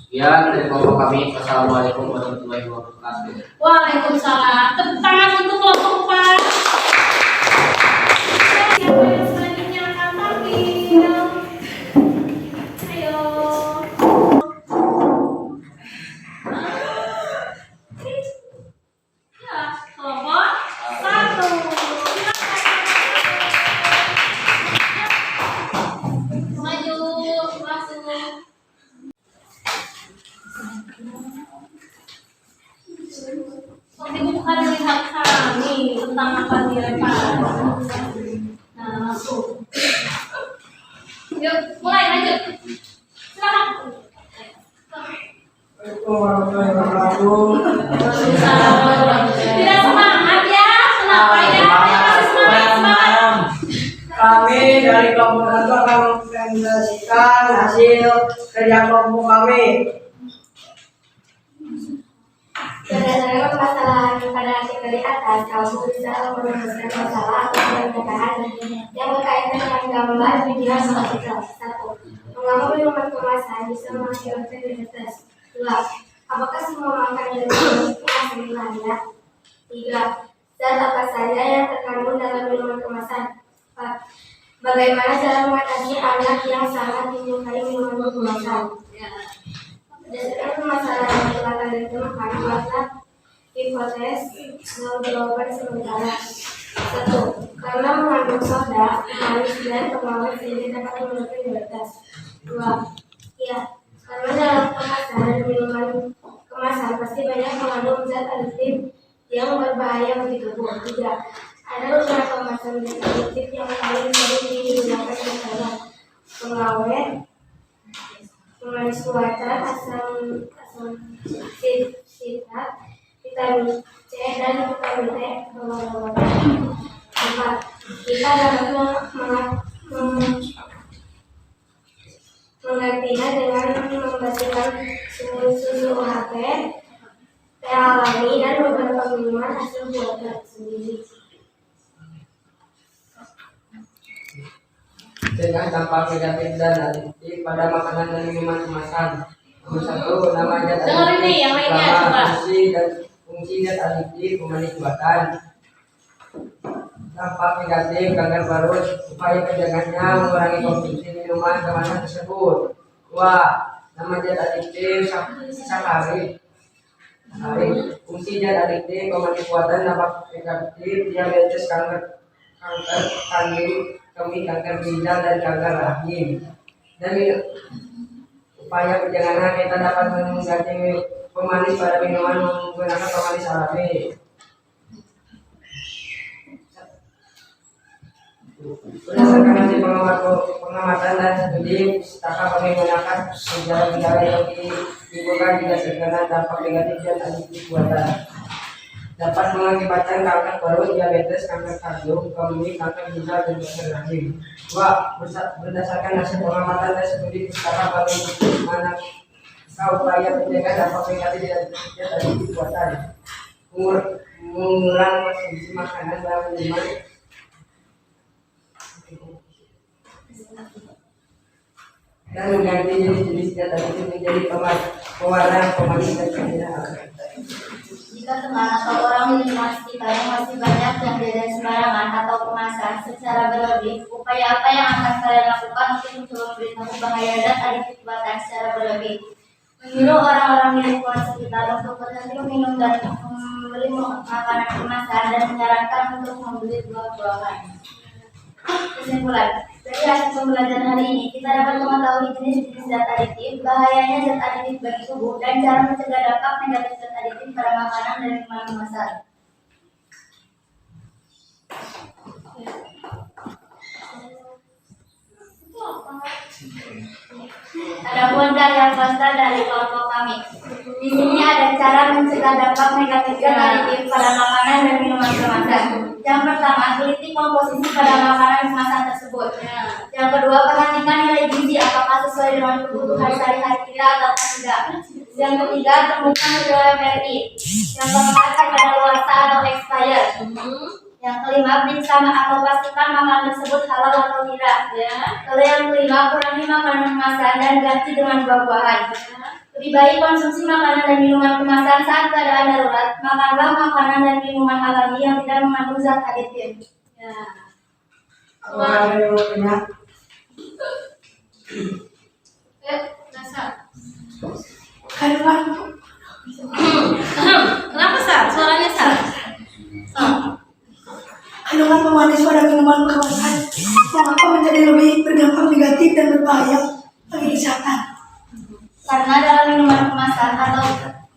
Sekian dari kelompok kami. Wassalamualaikum warahmatullahi wabarakatuh. Waalaikumsalam. Tepuk tangan untuk kelompok 4. Siapa yang selanjutnya akan tampil? Ayo. Ya, kelompok 1. Maju, masuk. Dibuka dilihat kami tentang apa direpar. Nah, masuk. Yuk, mulai lanjut. Silakan. Tidak semangat ya? Kenapa ya? Harus semangat. Kami dari kelompok satu akan mempresentasikan hasil kerja kelompok kami. Berdasarkan permasalahan pada artikel di atas, kamu bisa merumuskan masalah atau pernyataan yang berkaitan dengan gambar, video, atau artikel. 1. Mengapa minuman kemasan bisa menghasilkan diabetes? 2. Apakah semua makanan dari kemasan berbahaya? 3. Zat apa saja yang terkandung dalam minuman kemasan? 4. Bagaimana cara mengatasi anak yang sangat menyukai minuman kemasan? Berdasarkan permasalahan yang telah kalian temukan, buatlah hipotesis jawaban sementara. 1. Karena mengandung soda, manis dan pengawet sehingga dapat menyebabkan diabetes. 2. Ya, karena dalam kemasan minuman kemasan pasti banyak mengandung zat aditif yang berbahaya bagi tubuh. 3. Ada beberapa kemasan zat aditif yang paling sering digunakan adalah pengawet, pemanis buatan, asam sitrat, vitamin C dan vitamin E. 4. Kita dapat menggantinya dengan membersihkan susu UHT, teh alami, dan beberapa minuman hasil buatan sendiri. Dengan dampak negatif dan aditif pada makanan dan minuman kemasan. Nomor 1, nama zat Dengerin nih yang lainnya, coba. fungsi zat aditif pemanis buatan. Dampak negatif kanker parut, upaya pencegahannya mengurangi konsumsi minuman kemasan tersebut. 2. Nama zat adiktif sakarit. Fungsi zat adiktif pemanis buatan, dampak negatif diabetes, kanker kambing, kanker ginjal dan kanker rahim. Dan upaya pencegahan kita dapat mengganti pemanis pada minuman menggunakan pemanis alami. Berdasarkan hasil pengamatan dan studi, setakat kami menggunakan gejala-gejala yang ditimbulkan jika terkena dampak negatif dan aditif buatan. dapat mengakibatkan kanker perut, diabetes, kanker kardio, kemih, kanker ginjal, dan kanker rahim. 2. Berdasarkan hasil pengamatan tes studi pustaka bagaimana upaya pencegahan dampak negatif dari adiktif buatan, mengulang konsumsi makanan dan minuman, dan mengganti jenis-jenis zat adiktif menjadi pewarna, pemanis, dan penyedap. Jika teman atau orang di lingkungan sekitar yang masih banyak yang jajan sembarangan atau kemasan secara berlebih, upaya apa yang akan kalian lakukan untuk mencoba memberitahu bahaya zat adiktif buatan secara berlebih? Menyuruh orang-orang di lingkungan sekitar untuk berhenti meminum dan membeli makanan kemasan dan menyarankan untuk membeli buah-buahan. Kesimpulan, dari hasil pembelajaran hari ini, kita dapat mengetahui jenis-jenis zat adiktif, bahayanya zat adiktif bagi tubuh, dan cara mencegah dampak negatif zat adiktif pada makanan dan minuman kemasan. Adapun karya swasta dari kelompok kami. Di sini ada cara mencegah dampak negatif zat adiktif pada makanan dan minuman kemasan. Yang pertama, teliti komposisi pada makanan kemasan tersebut. Yang kedua, perhatikan nilai gizi apakah sesuai dengan kebutuhan sehari-hari kita atau tidak. Yang ketiga, temukan riwayat BRI. Yang keempat, kadaluarsa atau expired. Yang kelima, periksa atau pastikan makanan tersebut halal atau tidak. Lalu yang kelima, kurangi makanan kemasan dan ganti dengan buah-buahan. Lebih baik konsumsi makanan dan minuman kemasan saat keadaan darurat. Makanlah makanan dan minuman alami yang tidak mengandung zat adiktif. Kenapa Sar? Suaranya Sar? Kandungan pemanis pada minuman kemasan yang akan menjadi lebih berdampak negatif dan berbahaya bagi kesehatan. Karena dalam minuman kemasan atau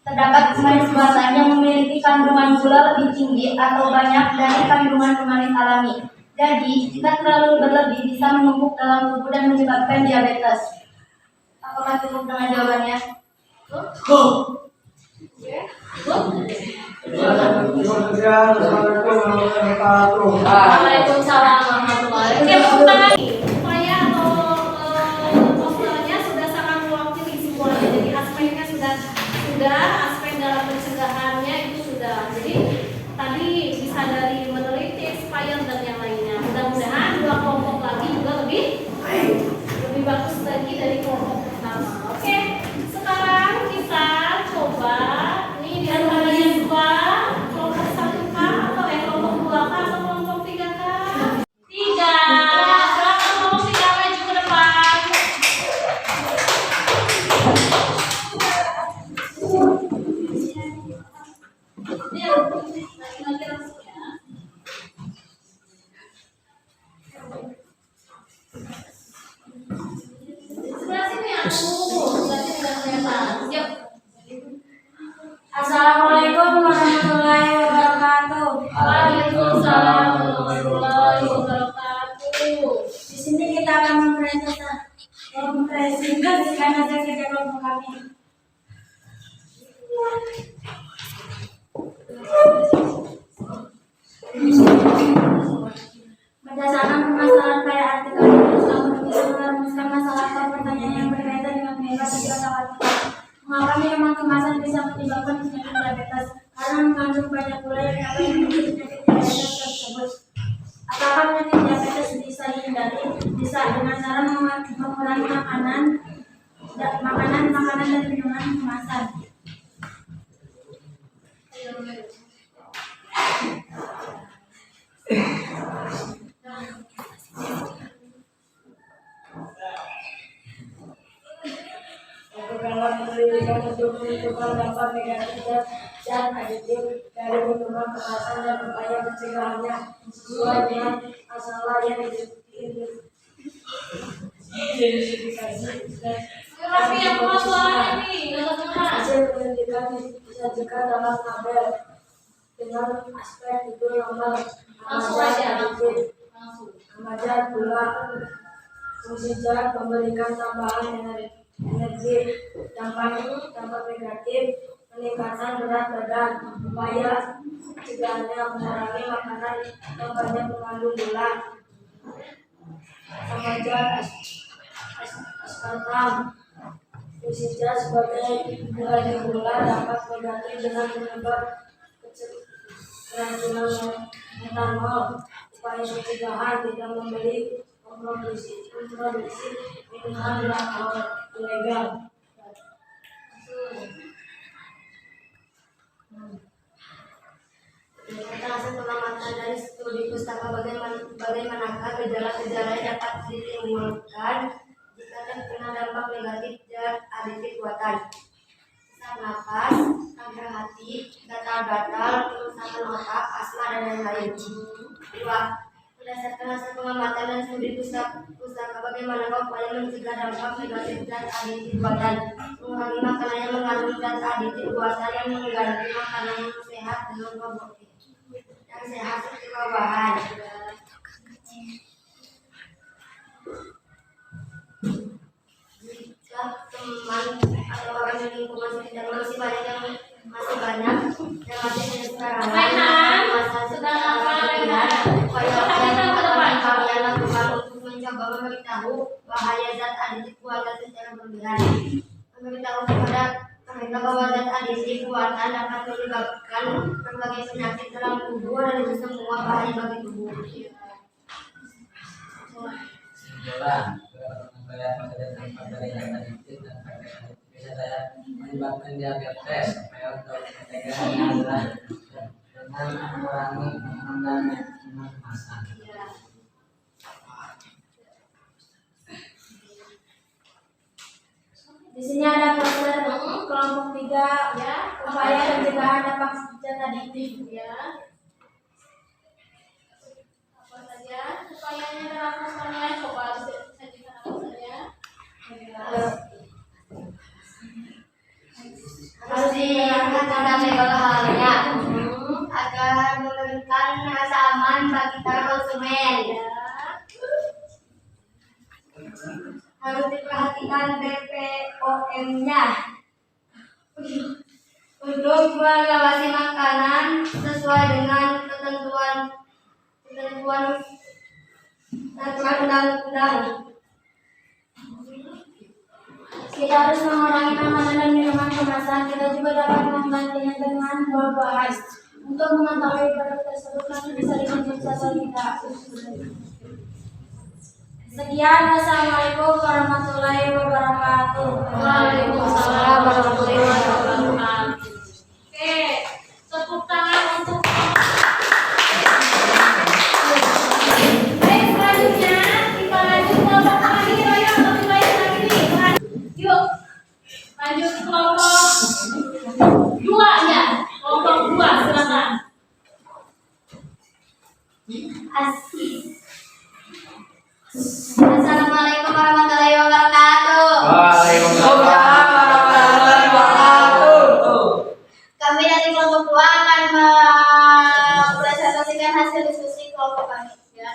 terdapat pemanis buatan yang memiliki kandungan gula lebih tinggi atau banyak dari kandungan pemanis alami. Jadi, jika terlalu berlebih bisa menumpuk dalam tubuh dan menyebabkan diabetes. Apakah cukup dengan jawabannya? Waalaikumsalam warahmatullahi wabarakatuh. Upaya atau posternya sudah sangat mewakili semuanya. Jadi aspeknya sudah aspek dalam pencegahannya itu sudah. Jadi tadi bisa dari meneliti, expired dan yang lainnya. Mudah-mudahan dua kelompok lagi juga lebih bagus lagi dari kelompok pertama. Oke, sekarang kita coba ini di antara yang dua kelompok 1K atau kelompok 2K atau kelompok 3K. 3. Silakan kelompok 3 maju ke depan. Iya, lagi langsung ya. Sebelah sini aku, sebelah sini nggak kelihatan. Yuk. Assalamualaikum warahmatullahi wabarakatuh. Waalaikumsalam warahmatullahi wabarakatuh. Di sini kita akan mempresentasikan hasil kerja kelompok kami. Berdasarkan permasalahan pada artikel ini, telah merumuskan masalah atau pertanyaan yang berkaitan dengan penyebab kejahatan mengapa minuman kemasan bisa menyebabkan penyakit diabetes karena mengandung banyak gula yang dapat memicu penyakit diabetes tersebut. Apakah penyakit diabetes bisa dihindari? Bisa dengan cara mengurangi makanan dan minuman kemasan. Lakukanlah penyelidikan untuk menentukan dampak negatif dan adiktif dari minuman kemasan dan upaya pencegahannya sesuai dengan masalah yang diidentifikasi. Rapi yang kemas suaranya nih, nggak kedengeran. Hasil penyelidikan disajikan dalam tabel dengan aspek itu nomor Langsung aja, adiktif, langsung. remaja gula, fungsi zat, memberikan tambahan energi, dampak negatif, peningkatan berat badan. Upaya pencegahannya mengurangi makanan yang banyak mengandung gula, remaja aspartam, glukosa sebagai pengganti gula dapat berganti dengan penyebab keracunan metanol. Upaya pencegahan tidak membeli memproduksi minuman beralkohol ilegal. Hasil pengamatan dari studi pustaka bagaimanakah gejala-gejala yang dapat ditimbulkan jika terkena dampak negatif zat aditif buatan. Sesak napas, kanker hati, gatal-gatal, kerusakan otak, asma dan lain-lain. 2. Berdasarkan hasil pengamatan dan studi pustaka bagaimanakah upaya mencegah dampak negatif zat aditif buatan. Mengurangi makanan yang mengandung zat aditif buatan yang mengganti makanan yang sehat dengan probiotik yang sehat seperti buah-buahan. Jika teman atau orang di lingkungan sekitar masih banyak yang masih sekarang masa Sedang apa, Rehan? upaya yang kalian lakukan untuk mencoba memberitahu bahaya zat aditif buatan secara berlebihan. Memberitahu kepada mereka bahwa zat aditif buatan dapat menyebabkan berbagai penyakit dalam tubuh dan itu semua bahaya bagi tubuh. Kesimpulan, penyampaian pada dampak dari zat aditif dan praktek aditif bisa saya menyebabkan diabetes. Supaya untuk pencegahannya adalah dengan mengurangi penggunaan minuman kemasan. Di sini ada poster kelompok 3 Ya, upaya pencegahan dampak zat aditif. ya. Apa saja upayanya dalam masalahnya? Coba disajikan apa saja. Harus diingatkan tentang segala halnya agar memberikan rasa aman bagi para konsumen. Harus diperhatikan BPOM-nya untuk mengawasi makanan sesuai dengan ketentuan undang-undang. Kita harus mengurangi makanan dan minuman kemasan. Kita juga dapat menggantinya dengan buah-buahan. Untuk mengetahui produk tersebut masih bisa dikonsumsi atau tidak. Sekian, wassalamualaikum warahmatullahi wabarakatuh. Waalaikumsalam warahmatullahi wabarakatuh. Oke, tepuk tangan untuk. Baik, selanjutnya kita lanjut kelompok terakhir ya, lebih baik lagi nih. Yuk, lanjut ke kelompok 2 ya. Kelompok 2, silakan. Assalamualaikum warahmatullahi wabarakatuh. Waalaikumsalam warahmatullahi wabarakatuh. Kami dari kelompok 2 akan mempresentasikan hasil diskusi kelompok kami. Ya.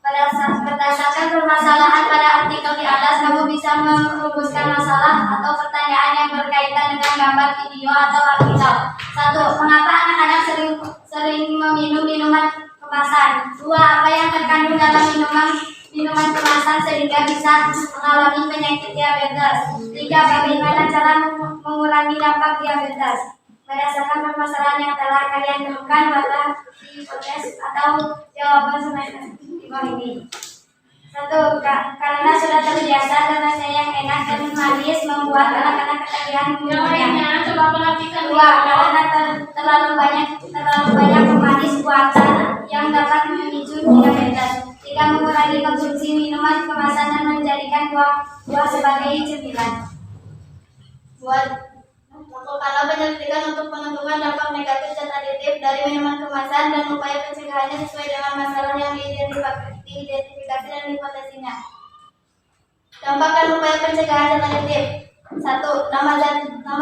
Berdasarkan permasalahan pada artikel di atas, kamu bisa merumuskan masalah atau pertanyaan yang berkaitan dengan gambar, video, atau artikel. 1. Mengapa anak-anak sering meminum minuman kemasan? 2. Apa yang terkandung dalam minuman kemasan sehingga bisa mengalami penyakit diabetes? 3. Bagaimana cara mengurangi dampak diabetes? Berdasarkan permasalahan yang telah kalian temukan, buatlah hipotesis atau jawaban semester di bawah ini. 1. Karena sudah terbiasa dan rasanya yang enak dan manis membuat anak-anak ketagihan Yang minumnya. lainnya coba perhatikan 2. Karena terlalu banyak pemanis buatan yang dapat memicu diabetes. 3. Mengurangi konsumsi minuman kemasan dan menjadikan buah sebagai cemilan. Buat lakukanlah penyelidikan untuk menentukan dampak negatif zat aditif dari minuman kemasan dan upaya pencegahannya sesuai dengan masalah yang diidentifikasi dan hipotesinya. Dampak dan upaya pencegahan zat aditif. 1. Nama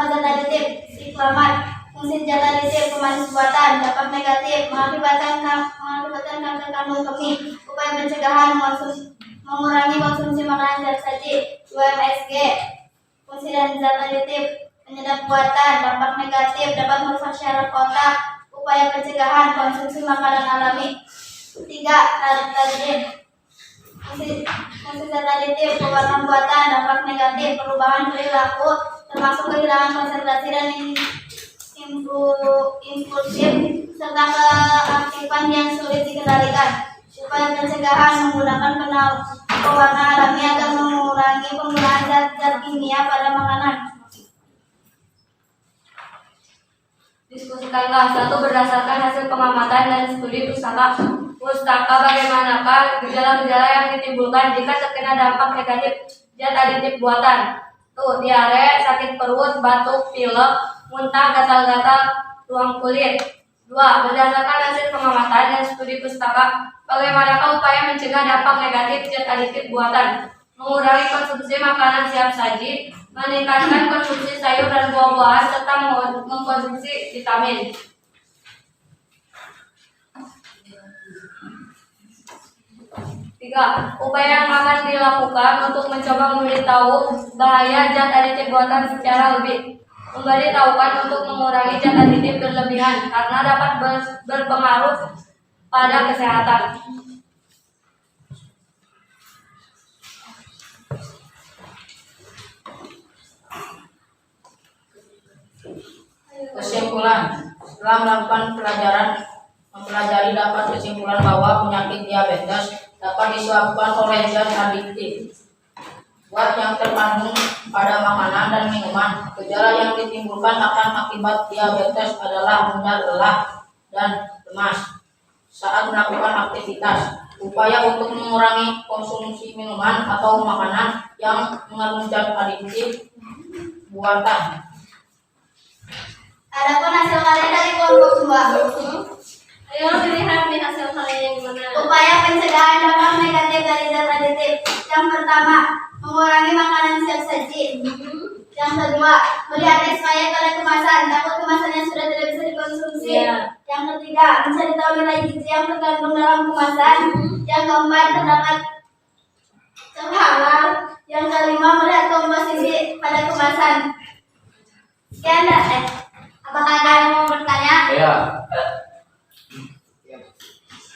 zat aditif siklamat. Fungsi zat aditif pemanis buatan. Dampak negatif mengakibatkan kanker kandung kemih. Upaya pencegahan mengurangi konsumsi makanan zat saji. 2. MSG. Fungsi dan zat aditif penyedap buatan, dampak negatif dapat merusak syaraf otak, upaya pencegahan konsumsi makanan alami. 3. Tartrogin, fungsi aditif, pewarna buatan, dampak negatif, perubahan perilaku, termasuk kehilangan konsentrasi dan impulsif, serta keaktifan yang sulit dikendalikan. Upaya pencegahan menggunakan pewarna alami agar mengurangi penggunaan zat-zat kimia pada makanan. Diskusikanlah. 1. Berdasarkan hasil pengamatan dan studi pustaka bagaimanakah gejala-gejala yang ditimbulkan jika terkena dampak negatif zat aditif buatan? Tuh, diare, sakit perut, batuk, pilek, muntah, gatal-gatal tulang kulit. 2. Berdasarkan hasil pengamatan dan studi pustaka bagaimanakah upaya mencegah dampak negatif zat aditif buatan? Mengurangi konsumsi makanan siap saji, meningkatkan konsumsi sayur dan buah-buahan, serta mengkonsumsi vitamin. 3. Upaya yang akan dilakukan untuk mencoba memberitahu bahaya zat aditif buatan secara lebih. Memberitahukan untuk mengurangi zat aditif berlebihan karena dapat berpengaruh pada kesehatan. Kesimpulan, setelah melakukan mempelajari dapat kesimpulan bahwa penyakit diabetes dapat disebabkan oleh zat adiktif buat yang terkandung pada makanan dan minuman. Gejala yang ditimbulkan akan akibat diabetes adalah mudah lelah dan lemas saat melakukan aktivitas. Upaya untuk mengurangi konsumsi minuman atau makanan yang mengandung zat adiktif buatan. Adapun hasil karya dari kelompok 2. Ayo dilihat nih hasil kalian yang gimana. Upaya pencegahan dampak negatif dari zat aditif. Yang pertama, mengurangi makanan siap saji. Yang kedua, melihat expired pada kemasan, takut kemasannya sudah tidak bisa dikonsumsi. Yang ketiga, mencari tahu nilai gizi yang terkandung dalam kemasan. Yang keempat, terdapat cap halal. Yang kelima, melihat komposisi pada kemasan. Sekian dah. Apakah ada yang mau bertanya? Ya.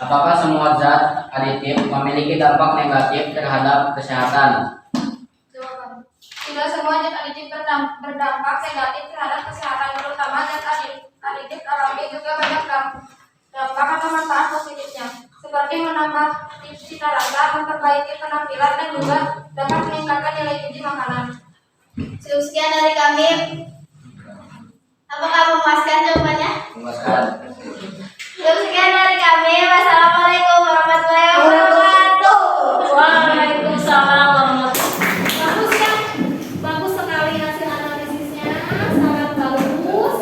Apakah semua zat aditif memiliki dampak negatif terhadap kesehatan? Jawaban. Tidak semua zat aditif berdampak negatif terhadap kesehatan, terutama zat aditif alami juga banyak dampak atau manfaat positifnya, seperti menambah cita rasa, memperbaiki penampilan, dan juga dapat meningkatkan nilai gizi makanan. Sekian dari kami. Apakah memuaskan jawabannya? Memuaskan. Sekian dari kami. Wassalamualaikum warahmatullahi wabarakatuh. Waalaikumsalam warahmatullahi wabarakatuh. Bagus ya, bagus sekali hasil analisisnya, sangat bagus.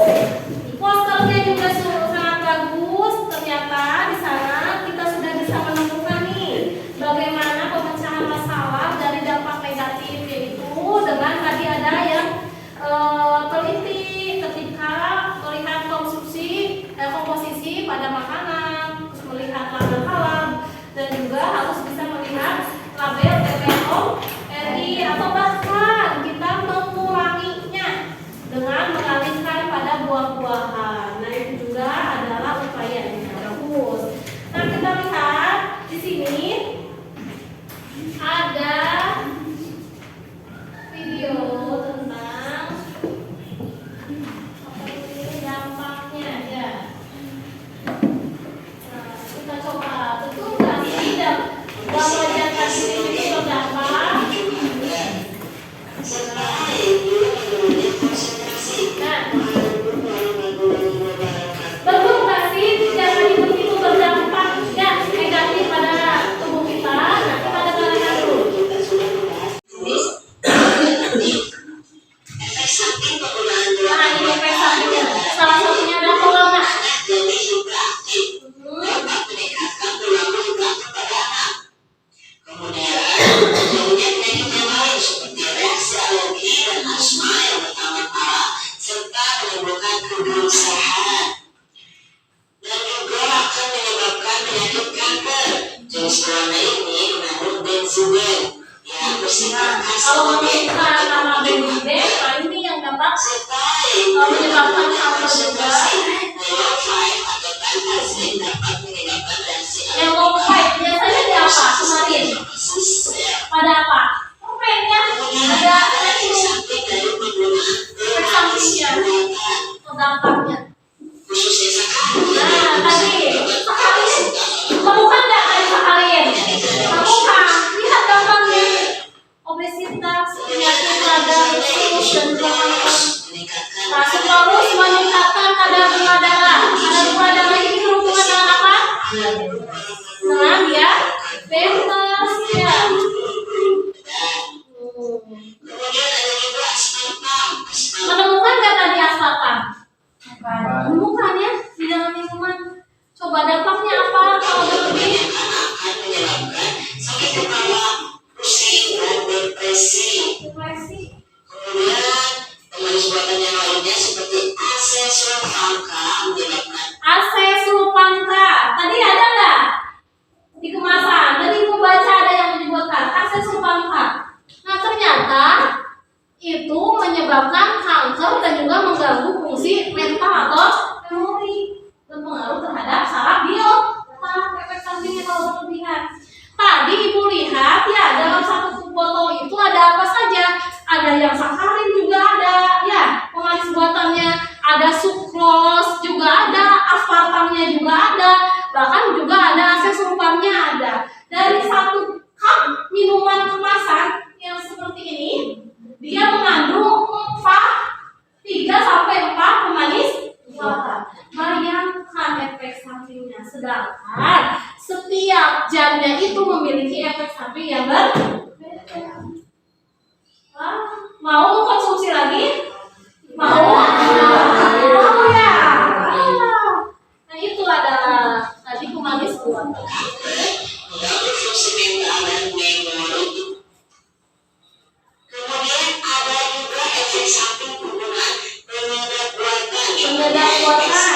Posternya juga sangat bagus. Ternyata di sana kita sudah bisa menemukan nih bagaimana pemecahan masalah dari dampak negatif, yaitu dengan tadi ada yang teliti ketika melihat komposisi pada makanan, terus melihat label halal, dan juga harus bisa melihat label BPOM RI, atau bahkan kita menguranginya dengan mengalihkan pada buah-buahan. Nah, itu juga adalah upaya yang bagus. Nah, kita lihat di sini ada video tentang dampaknya ya. Nah, kita coba betul nggak sih bahwa zat aditif itu berdampak? Nah, betul nggak sih zat aditif itu berdampak ya negatif pada tubuh kita? Nah, kita dengarkan dulu. Efek samping penggunaan Nah, ini efek sampingnya. Salah satunya adalah corona. lebih juga aktif dapat meningkatkan perilaku perilaku pada anak. Kemudian terjadinya penyakit yang lain seperti reaksi alergi dan asma yang bertambah parah serta menimbulkan kegelisahan dan juga akan menyebabkan penyakit kanker. Jenis corona ini mengandung benzoin yang bersifat Kalau karsinogén. kita nama benzine, nah ini yang dapat menyebabkan kanker juga. Yang low fight biasanya di apa kemarin? Pada apa? Pemainnya ada efek sampingnya, dampaknya. Nah, tadi sakalin, temukan nggak tadi sakalin? Temukan, lihat dampaknya. Obesitas, penyakit radang, usus, dan kanker. Nah, terus meningkatkan kadar gula darah. Kadar gula darah ini berhubungan dengan apa? Dengan diabetes ya. Menemukan nggak tadi aspartam? Menemukan ya di dalam minuman. Coba dampaknya apa kalau berlebih? Sakit kepala, pusing, dan depresi. Kemudian pemanis buatan yang lainnya seperti acesulfamka menyebabkan Acesulfamka. Tadi ada nggak di kemasan? Tadi membaca ada yang menyebutkan acesulfamka. Nah ternyata itu menyebabkan kanker dan juga mengganggu fungsi mental atau memori, berpengaruh terhadap saraf biota. Efek sampingnya kalau berlebihan. Tadi ibu lihat ya dalam satu botol itu ada apa saja? Ada yang sakarin juga ada, ya pemanis buatannya, ada sukros juga ada, aspartamnya juga ada, bahkan juga ada acesulfamnya ada. Dari satu cup minuman kemasan yang seperti ini, dia mengandung 3-4 pemanis buatan. Bayangkan efek sampingnya. Sedangkan setiap jamnya itu memiliki efek samping yang berbeda. Mau konsumsi lagi? Mau? Mau ya? Nah itu adalah tadi pemanis buatan. mengganggu fungsi mental dan memori. Kemudian ada juga efek samping penggunaan penyedap buatan. Penyedap buatan.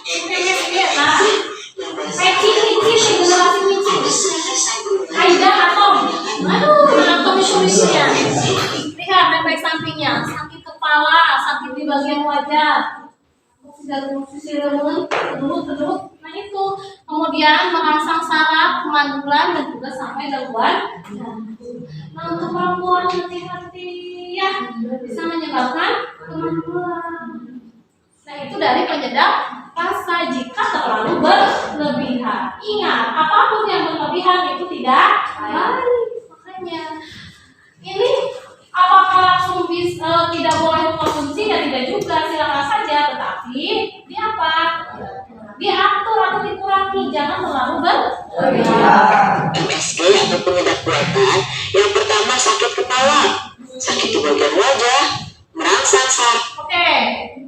MSG, nah. Micin, generasi micin. Aida atom. Aduh, atom isunya. Lihat efek sampingnya, sakit kepala, sakit di bagian wajah, kedut. Nah itu kemudian merangsang saraf, kemandulan dan juga sampai gangguan jantung. Nah untuk perempuan hati-hati ya, bisa menyebabkan kemandulan. Nah itu dari penyedap rasa jika terlalu berlebihan. Ingat, apapun yang berlebihan itu tidak baik. Makanya ini apakah langsung tidak boleh konsumsi? Ya tidak juga, silakan saja. Tetapi di apa? Diatur atau dikurangi, jangan terlalu berlebihan. MSG atau penyedap buatan. Yang pertama sakit kepala, sakit di bagian wajah, merangsang saraf. Oke,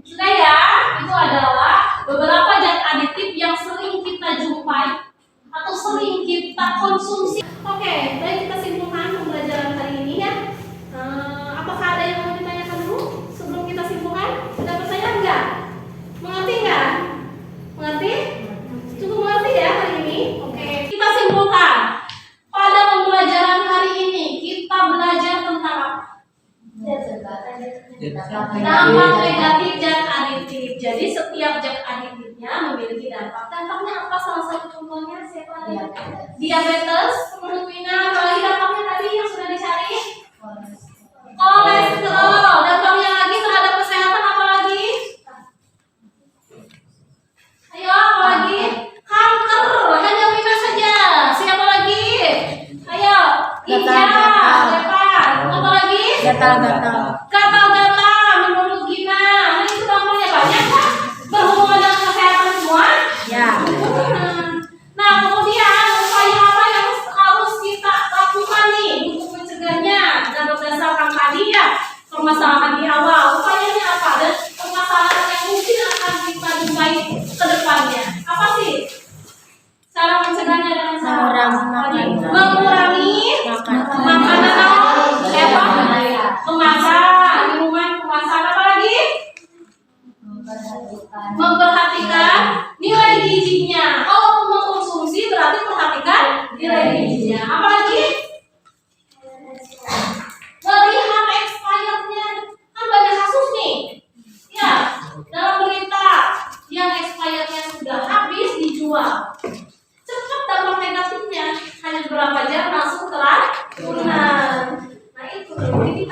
sudah ya. Itu adalah beberapa zat aditif yang sering kita jumpai atau sering kita konsumsi. Oke, baik kita simpulkan pembelajaran hari ini ya. Apakah ada yang mau ditanyakan dulu sebelum kita simpulkan? Sudah percaya enggak? Mengerti enggak? Mengerti? Cukup mengerti ya hari ini? Oke, kita simpulkan. Pada pembelajaran hari ini kita belajar tentang apa? Dampak negatif zat aditif. Jadi setiap zat aditifnya memiliki dampak. Dampaknya apa? Salah satu contohnya siapa? Diabetes. Menurut Wina, apalagi dampaknya tadi yang sudah dicari? Kolesterol. Dampaknya lagi terhadap kesehatan apa lagi? Ayo apa lagi? Kanker. Hanya Wina saja. Siapa lagi? Ayo. Ginjal. Apa lagi? Gatal-gatal menurut Gina. Nah itu dampaknya banyak kan? Berhubungan dengan kesehatan semua? Ya. Nah kemudian upaya apa yang harus kita lakukan nih untuk mencegahnya? Dan berdasarkan tadi ya permasalahan di awal, upayanya apa? Dan permasalahan yang mungkin akan kita jumpai ke depannya. Apa sih? Cara mencegahnya dengan cara mengurangi makanan kemasan, minuman kemasan, apa lagi? Memperhatikan nilai gizinya. Kalau mengkonsumsi berarti perhatikan nilai gizinya. Apa lagi? Melihat expirednya. Kan banyak kasus nih.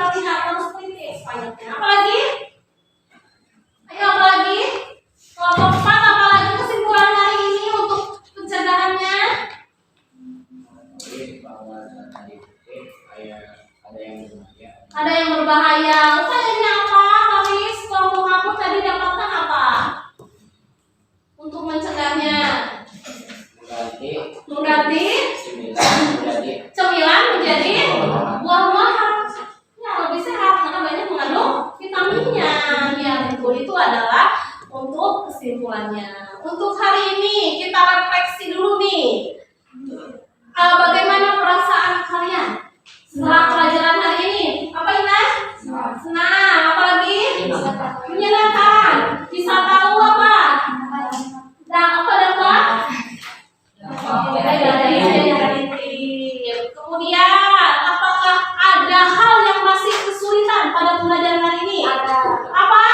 kita lihat terus teliti selanjutnya. Apalagi? Ayo apalagi? Kelompok 4 apalagi kesimpulan hari ini untuk pencegahannya? Ada yang berbahaya. Upayanya apa? Kamis, kelompok kamu tadi dapatkan apa? Untuk mencegahnya? Mengganti cemilan menjadi buah-buahan. Ya, lebih sehat karena banyak mengandung vitaminnya. Ya, itu adalah untuk kesimpulannya. Untuk hari ini kita refleksi dulu nih. Bagaimana perasaan kalian setelah pelajaran hari ini? Apa Ina? Senang. Apalagi? Menyenangkan. Bisa tahu apa? Dan apa dapat? Kemudian, apakah ada hal yang masih kesulitan pada pelajaran hari ini? Ada. Apa?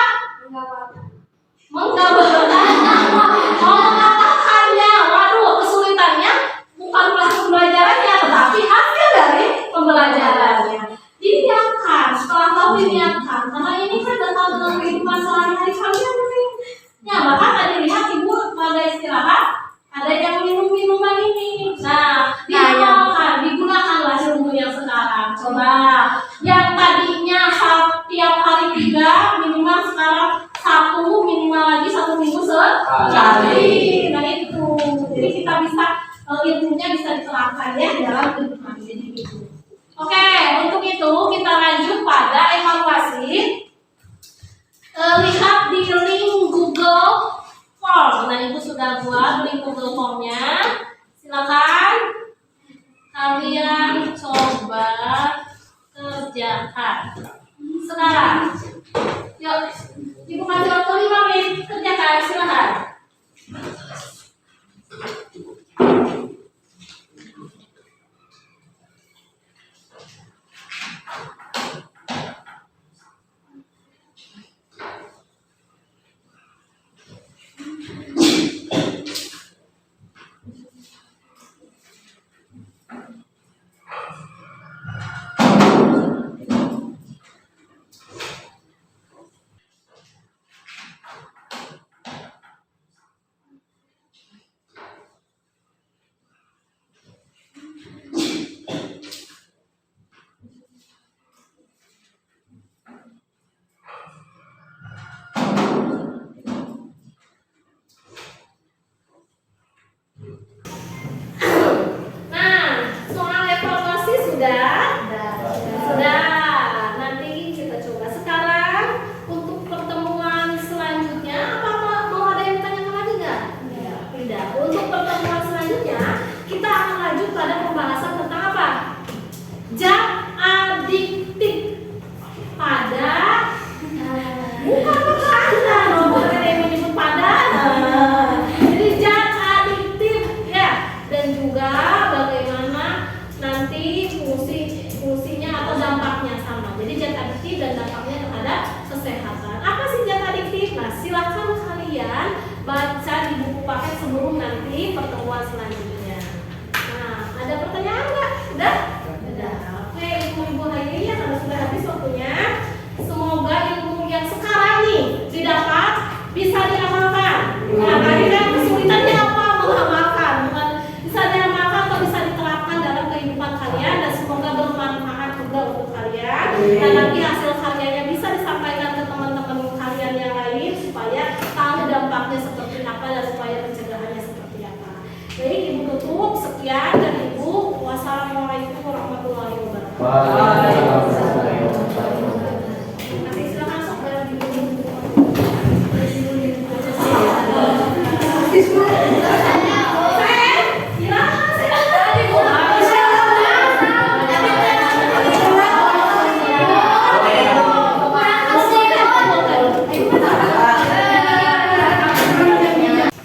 Menggambarkannya. Waduh, kesulitannya bukan pelajarannya, tetapi hasil dari pembelajarannya. Diniatkan, setelah tahu diniatkan, karena ini kan datang dengan kehidupan sehari-hari kalian nih. Ya, bahkan tadi lihat ibu pada istirahat, ada yang minum minuman ini. Nah, diamalkan, digunakanlah ilmu yang sekarang. Coba, yang tadinya setiap hari 3 minimal sekarang 1, minimal lagi 1 minggu sekali. Nah itu, jadi kita bisa ilmunya bisa diterapkan ya dalam kehidupan. Jadi gitu. Oke, untuk itu kita lanjut pada evaluasi. Lihat di link Google Form. Nah, Ibu sudah buat link Google Form-nya. Silakan kalian coba kerjakan. Sekarang, yuk, Ibu kasih waktu 5 menit kerjakan. Silakan.